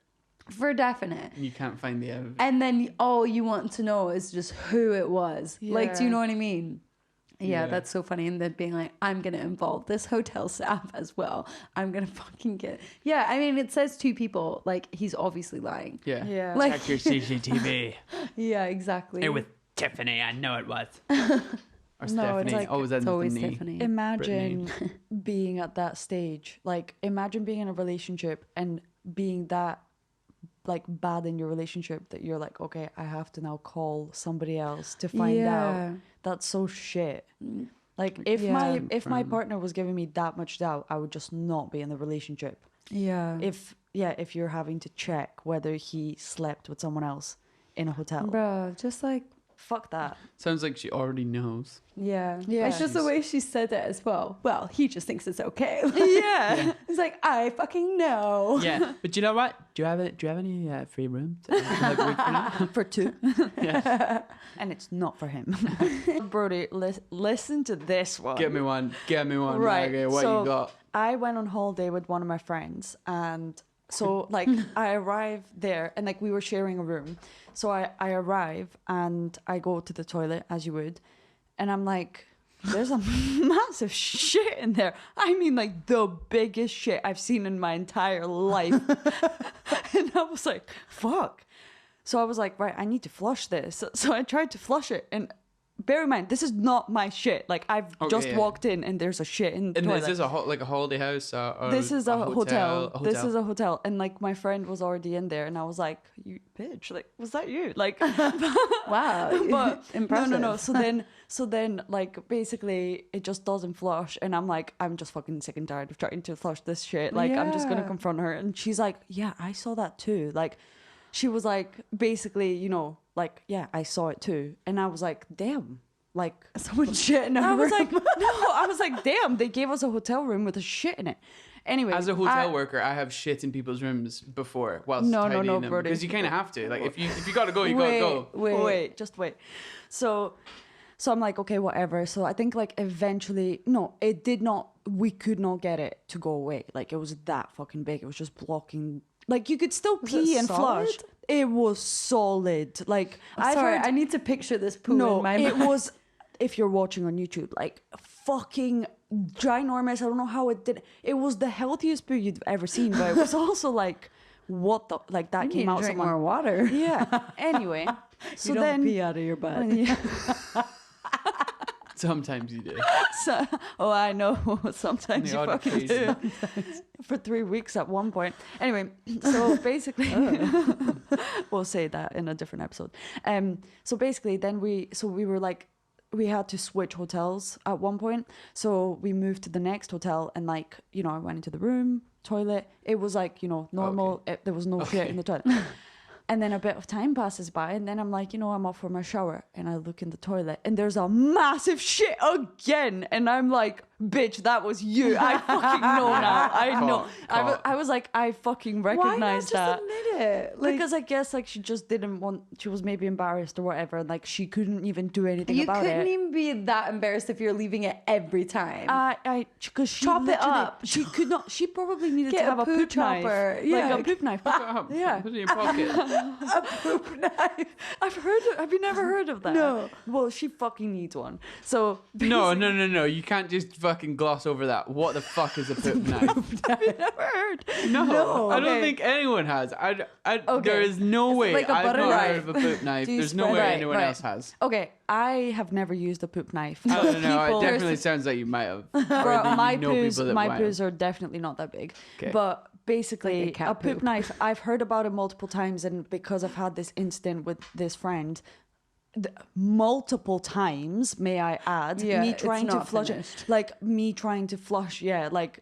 For definite. And you can't find the evidence. And then all you want to know is just who it was. Like, do you Yeah. know what I mean? Yeah, Yeah. that's so funny. And then being like, I'm going to involve this hotel staff as well. I'm going to fucking get. Yeah, I mean, it says 2 people. Like, he's obviously lying. Yeah. Yeah, Like, Check your CCTV. yeah, exactly. It was Tiffany. I know it was. Or No, Stephanie. it's like- always it's ends with always the knee. Tiffany. imagine being at that stage. Like, imagine being in a relationship and being that like bad in your relationship that you're like, okay, I have to now call somebody else to find out. That's so shit. Like if Yeah. my partner was giving me that much doubt, I would just not be in the relationship. Yeah. If you're having to check whether he slept with someone else in a hotel. Bro, just like, Fuck that. Sounds like she already knows. yeah. Yeah. It's just the way she said it as well. Well, he just thinks it's okay. Yeah. It's like, I fucking know. Yeah, but you know what? Do you have any free rooms? Like a week from now? For 2. Yeah. And it's not for him. Brodie, listen to this one. Get me one. Get me one. Right, Maggie. What so- you got? I went on holiday with one of my friends, and so like I arrived there and like we were sharing a room. So I arrive and I go to the toilet as you would, and I'm like, there's a massive shit in there. I mean like the biggest shit I've seen in my entire life. And I was like, fuck. So I was like, right, I need to flush this. So I tried to flush it, and bear in mind, this is not my shit. Like I've Okay, just yeah. walked in and there's a shit in the And toilet. is this like a holiday house? Or This is a hotel. A This is a hotel. And like my friend was already in there, and I was like, you bitch, like, was that you? Like, Wow. but Impressive. no. So then like basically it just doesn't flush, and I'm like, I'm just fucking sick and tired of trying to flush this shit. Like I'm just gonna Yeah. confront her, and she's like, yeah, I saw that too. Like, she was like, basically, you know, like, yeah, I saw it too, and I was like, damn. Like Someone shit in I our was room. like, no, I was like, damn, they gave us a hotel room with a shit in it. Anyway, As a hotel worker, I have shit in people's rooms before whilst No, tidying them, Brodie. because you kind of have to. Like if you gotta go, you gotta go. Wait, just wait. So I'm like, okay, whatever. So I think like eventually, no, it did not. We could not get it to go away. Like it was that fucking big. It was just blocking. Like you could still Was pee it and solid? flush. It was solid. Like I've Sorry, heard- I need to picture this poo no, in my it mind. was. If you're watching on YouTube, like fucking ginormous. I don't know how it did. It was the healthiest poo you'd ever seen, but it was also like, what the like that You came need to out. drink Someone, more water. yeah. Anyway, so you don't then pee out of your butt. Yeah. Sometimes you do. So, oh, I know. Sometimes The you odd fucking do. occasion. For 3 weeks at one point. Anyway, so basically, we'll say that in a different episode. So basically, then we were like, we had to switch hotels at one point. So we moved to the next hotel, and like, you know, I went into the room, toilet. It was like, you know, normal. There was no shit in the toilet. And then a bit of time passes by, and then I'm like, you know, I'm up for my shower, and I look in the toilet, and there's a massive shit again, and I'm like, bitch, that was you. I fucking know now. I know. Caught. I was like, I fucking Why not recognized just that. admit it? Like, Because I guess like she just didn't want. She was maybe embarrassed or whatever. And like she couldn't even do anything you about couldn't it. even be that embarrassed if you're leaving it every time. Because she Chop it literally- up. She could not. She probably needed Get to have a a poo poop chopper. knife, Yeah. like a poop knife. Yeah. Put it in your pocket. A poop knife. Have you never heard of that? No. Well, she fucking needs one. So No. You can't just fucking gloss over that. What the fuck is a poop knife? have you never heard? No. I don't Okay. think anyone has. Okay. There is no It's way like a I've butter not knife. heard of a poop knife. Do you There's no spread- way Right, anyone right. else has. Okay, I have never used a poop knife. I don't know. People- It definitely sounds like you might have. Or Bro, that my you know poos, people that my might have. poos are definitely not that big. Okay. But basically, Like a cat a poop poop. knife, I've heard about it multiple times, and because I've had this incident with this friend, multiple times, may I add, Yeah, me it's trying to not flush finished. it, like me trying to flush, yeah, like,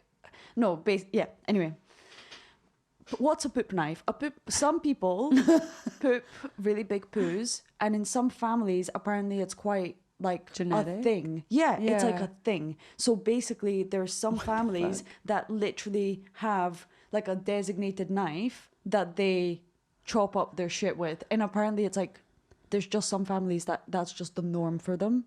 no, yeah, anyway. But what's a poop knife? Some people poop really big poos, and in some families, apparently it's quite like Genetic? a thing. Yeah, it's like Yeah. a thing. So basically, there's some families fuck? that literally have like a designated knife that they chop up their shit with, and apparently it's like there's just some families that's just the norm for them.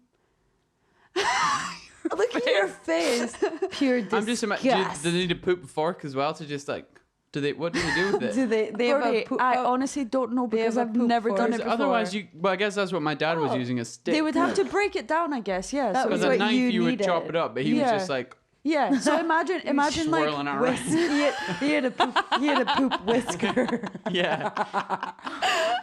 Look at your face. Pure disgust. I'm just imagining. Do they need a poop fork as well to just like? What do they do with it? Do they have Brody, a poop? I honestly don't know They have because a I've poop never done fork. it before. Otherwise, well, I guess that's what my dad was Oh, using, a stick. They would have to break it down, I guess. Yeah. That So was Because a what knife, you you would needed. chop it up, but he was Yeah. just like, yeah. So imagine like swirling around. with, he had a poop whisker. yeah,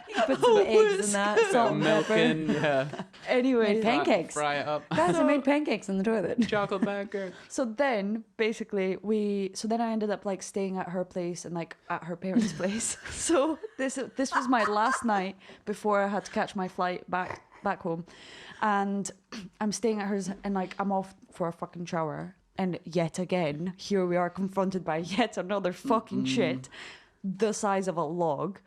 He put some eggs in that. Salt got and milk pepper. in, yeah, anyway. Made pancakes. fry it up, Guys, I made pancakes in the toilet. chocolate bagger. So then basically then I ended up like staying at her place and like at her parents' place. So this was my last night before I had to catch my flight back home, and I'm staying at hers and like I'm off for a fucking shower, and yet again here we are confronted by yet another fucking shit the size of a log,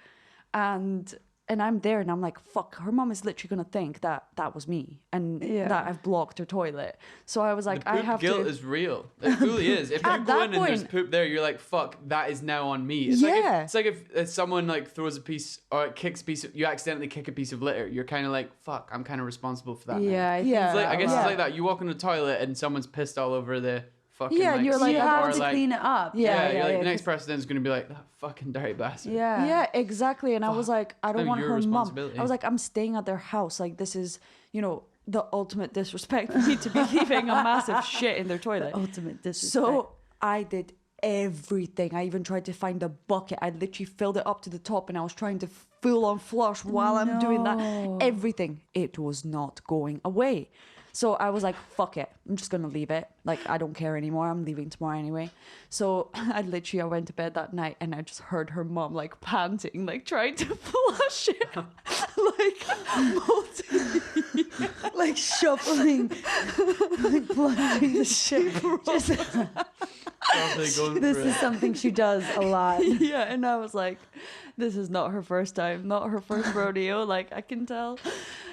and I'm there and I'm like, fuck, her mom is literally gonna think that was me and Yeah. that I've blocked her toilet. So I was like, The I poop have guilt to. is real. It fully is. If you At go that in and there's point- poop there, you're like, fuck, that is now on me. It's Yeah. like if someone like throws a piece or kicks a piece of, you accidentally kick a piece of litter, you're kind of like, fuck, I'm kind of responsible for that. now. Yeah, I think Yeah. It's like, I guess Yeah. it's like that. You walk in the toilet and someone's pissed all over the fucking. Yeah, and you're like, you I have don't- to clean it up. Yeah, Yeah, you're like, yeah, the next person is going to be like, that fucking dirty bastard. Yeah. Yeah, exactly. And I was like, I don't now want your her mom. responsibility. I was like, I'm staying at their house. Like, this is, the ultimate disrespect for me to be leaving a massive shit in their toilet. Ultimate disrespect. So I did everything. I even tried to find a bucket. I literally filled it up to the top and I was trying to full on flush while I'm doing that. Everything. It was not going away. So I was like, fuck it. I'm just going to leave it. Like, I don't care anymore. I'm leaving tomorrow anyway. So I went to bed that night and I just heard her mom like panting, like trying to flush it. like shuffling, like plunging the shit. Just, Probably going this for is it. something she does a lot. Yeah, and I was like, this is not her first time, not her first rodeo. Like, I can tell.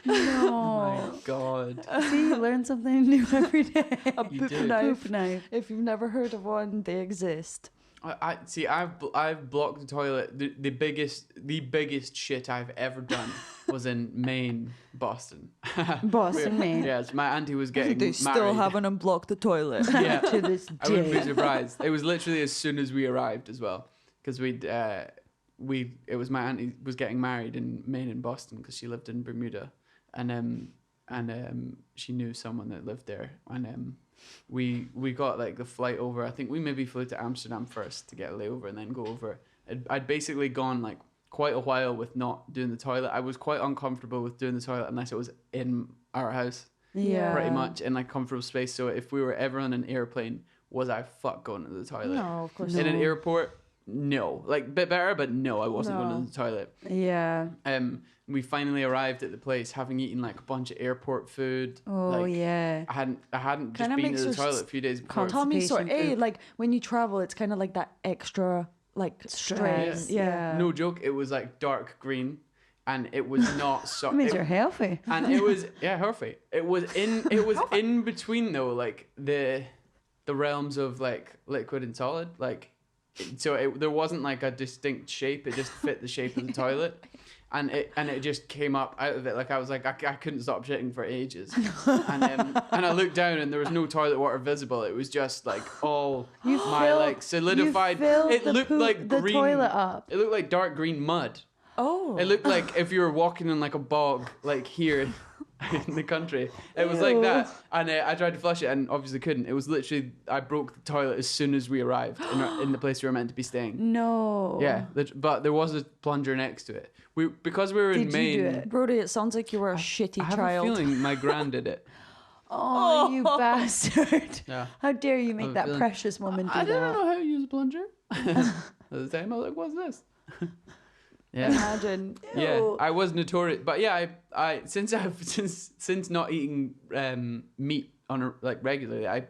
Oh my god. See, you learn something new every day. A You poop did. knife. Poop knife. If you've never heard of one, they exist. I see. I've blocked the toilet. The biggest shit I've ever done was in Maine, Boston. Boston, Maine. Yes, my auntie was getting They married. still haven't unblocked the toilet. Yeah, To this I wouldn't be day. surprised. It was literally as soon as we arrived as well, because it was my auntie was getting married in Maine and Boston because she lived in Bermuda, and she knew someone that lived there, and we got like the flight over. I think we maybe flew to Amsterdam first to get a layover and then go over. I'd basically gone like quite a while with not doing the toilet. I was quite uncomfortable with doing the toilet unless it was in our house, Yeah. pretty much in like comfortable space. So if we were ever on an airplane, was I going to the toilet? No, of course In an No. airport, no. Like bit better, but no, I wasn't No. going to the toilet. Yeah. We finally arrived at the place, having eaten like a bunch of airport food. Oh, like, yeah. I hadn't just Kinda been makes to the your toilet a few days before. Tommy sort Constipation. like when you travel, it's kind of like that extra like strain. Stress. Yeah. No joke, it was like dark green, and it was not so. That means you're healthy. And it was healthy. It was in between though, like the the realms of like liquid and solid. Like, there wasn't like a distinct shape. It just fit the shape of the toilet. And it just came up out of it. Like I was like, I couldn't stop shitting for ages. And I looked down and there was no toilet water visible. It was just like all like solidified. It looked like the green, toilet up. It looked like dark green mud. Oh. It looked like if you were walking in like a bog, like here in the country. It was like that. And I tried to flush it and obviously couldn't. It was literally, I broke the toilet as soon as we arrived in the place we were meant to be staying. No. Yeah, but there was a plunger next to it. Because we were in Maine. You do it? Brody, it sounds like you were a shitty I have child. a feeling my gran did it. Oh, you bastard. Yeah. How dare you I have make a that feeling- precious woman do I didn't that? know how to use a plunger. At the time, I was like, what's this? Yeah. Imagine. Yeah, Ew. I was notorious, but yeah, I since not eating meat regularly, I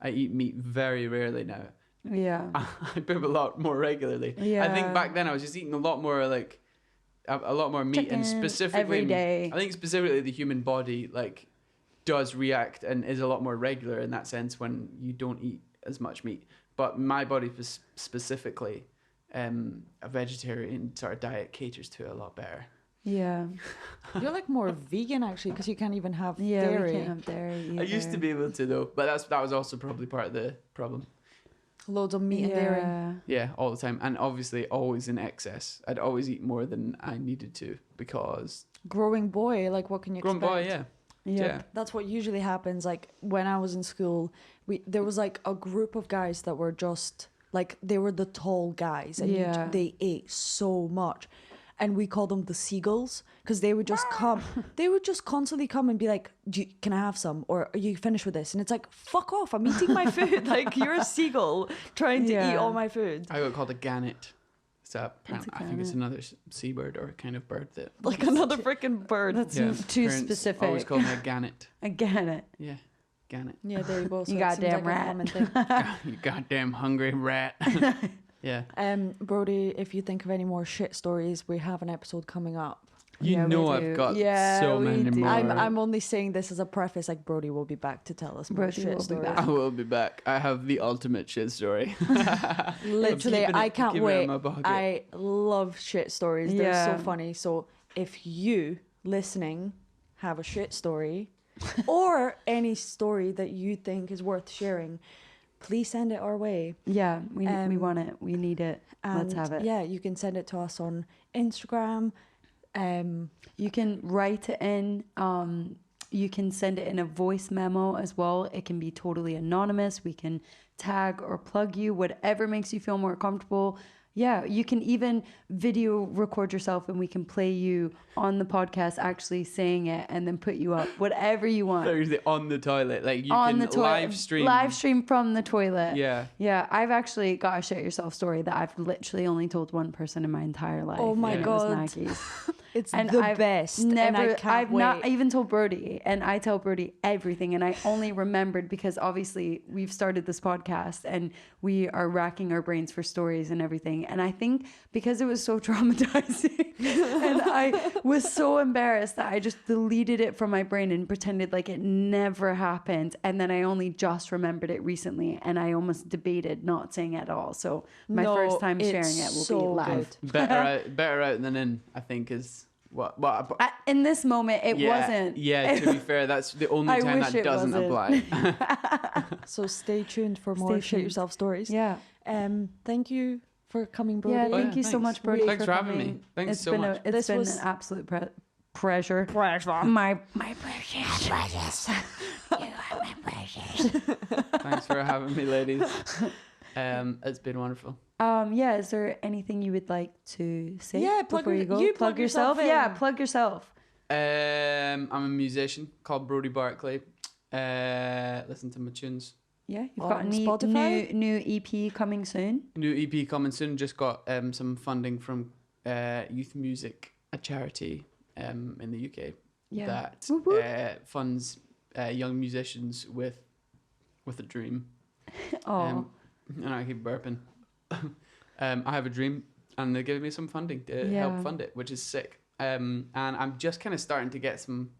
eat meat very rarely now. Yeah. I poop a lot more regularly. Yeah. I think back then I was just eating a lot more a lot more meat, Chicken and specifically every day. I think specifically the human body does react and is a lot more regular in that sense when you don't eat as much meat. But my body specifically, a vegetarian sort of diet caters to it a lot better. Yeah. You're like more vegan actually because you can't even have Yeah, dairy. we can't have dairy I used to either. be able to though, but that was also probably part of the problem. Loads of meat and dairy. Yeah. Yeah, all the time, and obviously always in excess. I'd always eat more than I needed to because Growing boy, like what can you grown expect? boy, yeah. Yeah. That's what usually happens. Like when I was in school, there was like a group of guys that were just like they were the tall guys, and Yeah. they ate so much, and we called them the seagulls because they would just come. They would just constantly come and be like, "Can I have some?" Or "Are you finished with this?" And it's like, "Fuck off! I'm eating my food." Like you're a seagull trying to eat Yeah. all my food. I got called a gannet. So apparently, a I think it's gannet? another seabird or kind of bird that. Like another freaking bird. That's Yeah, too parents specific. Always call me a gannet. I get it. Yeah, gannet. Yeah, there you go. So You it seems goddamn like a rat. common thing. You goddamn hungry rat. Yeah. Brody, if you think of any more shit stories, we have an episode coming up. You Yeah, we know do. I've got Yeah, so we many do. more. I'm only saying this as a preface. Like Brody will be back to tell us more Brody shit will be stories. back. I will be back. I have the ultimate shit story. Literally, keeping it- I can't keeping it in wait. my pocket. I love shit stories. They're Yeah. so funny. So if you listening have a shit story or any story that you think is worth sharing, please send it our way. Yeah, we Um, want it. We need it. Let's And have it. yeah, you can send it to us on Instagram. You can write it in. You can send it in a voice memo as well. It can be totally anonymous. We can tag or plug you, whatever makes you feel more comfortable. Yeah, you can even video record yourself and we can play you on the podcast actually saying it and then put you up, whatever you want. Thursday on the toilet. Like you on can the toilet. live stream from the toilet. Yeah. Yeah, I've actually got a shit yourself story that I've literally only told one person in my entire life. Oh my and it was God. Maggie's. It's And the I've best. Never, and I can't I've wait. not even told Brodie, and I tell Brodie everything, and I only remembered because obviously we've started this podcast and we are racking our brains for stories and everything. And I think because it was so traumatizing and I was so embarrassed that I just deleted it from my brain and pretended like it never happened. And then I only just remembered it recently, and I almost debated not saying it at all. So my No, first time it's sharing it will so be live. good. better out than in, I think is what In this moment, it wasn't. Yeah, to be fair, that's the only I time wish that it doesn't wasn't. So stay tuned for more Stay shit tuned. yourself stories. Yeah. Thank you for coming, Brody. Yeah, Oh, thank yeah, you so thanks. much, Brodie. Thanks for having coming. me. Thanks It's so been much. It's This been was- an absolute pleasure. Pleasure. My precious. You are my precious. Thanks for having me, ladies. It's been wonderful. Yeah, is there anything you would like to say Yeah, plug before your- you go? you plug yourself in. Yeah, plug yourself. I'm a musician called Brodie Barclay. Listen to my tunes. Yeah, you've On got a Spotify? new EP coming soon. New EP coming soon. Just got some funding from Youth Music, a charity in the UK Yeah. that Whoop, whoop. funds young musicians with a dream. Oh, And I keep burping. I have a dream, and they're giving me some funding to Yeah. help fund it, which is sick. And I'm just kind of starting to get some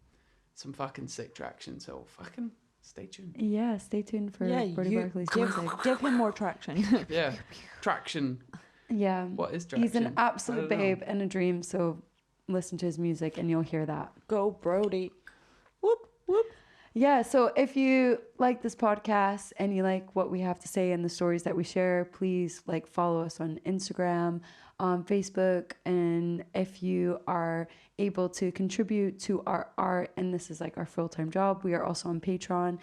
fucking sick traction. So fucking Stay tuned. Yeah, stay tuned for Brodie Barclay's music. give him more traction. Yeah. Traction. Yeah. What is traction? He's an I absolute don't know. babe and a dream, so listen to his music and you'll hear that. Go Brodie. Whoop whoop. Yeah, so if you like this podcast and you like what we have to say and the stories that we share, please like follow us on Instagram, on Facebook, and if you are able to contribute to our art, and this is like our full-time job, we are also on Patreon.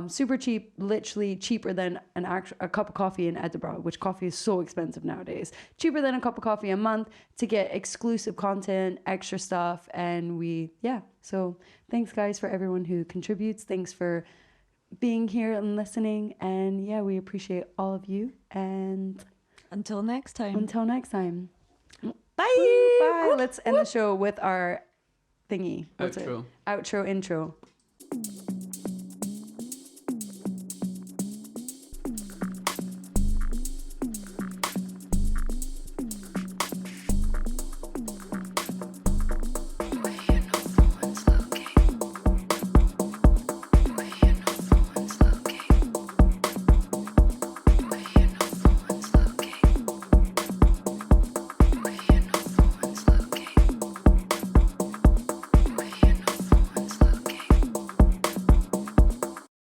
Super cheap, literally cheaper than a cup of coffee in Edinburgh, which coffee is so expensive nowadays. Cheaper than a cup of coffee a month to get exclusive content, extra stuff, and so thanks guys for everyone who contributes. Thanks for being here and listening, and yeah, we appreciate all of you, and Until next time. Bye. Bye. Bye. Let's end the show with our thingy. What's Outro. it? Outro, intro.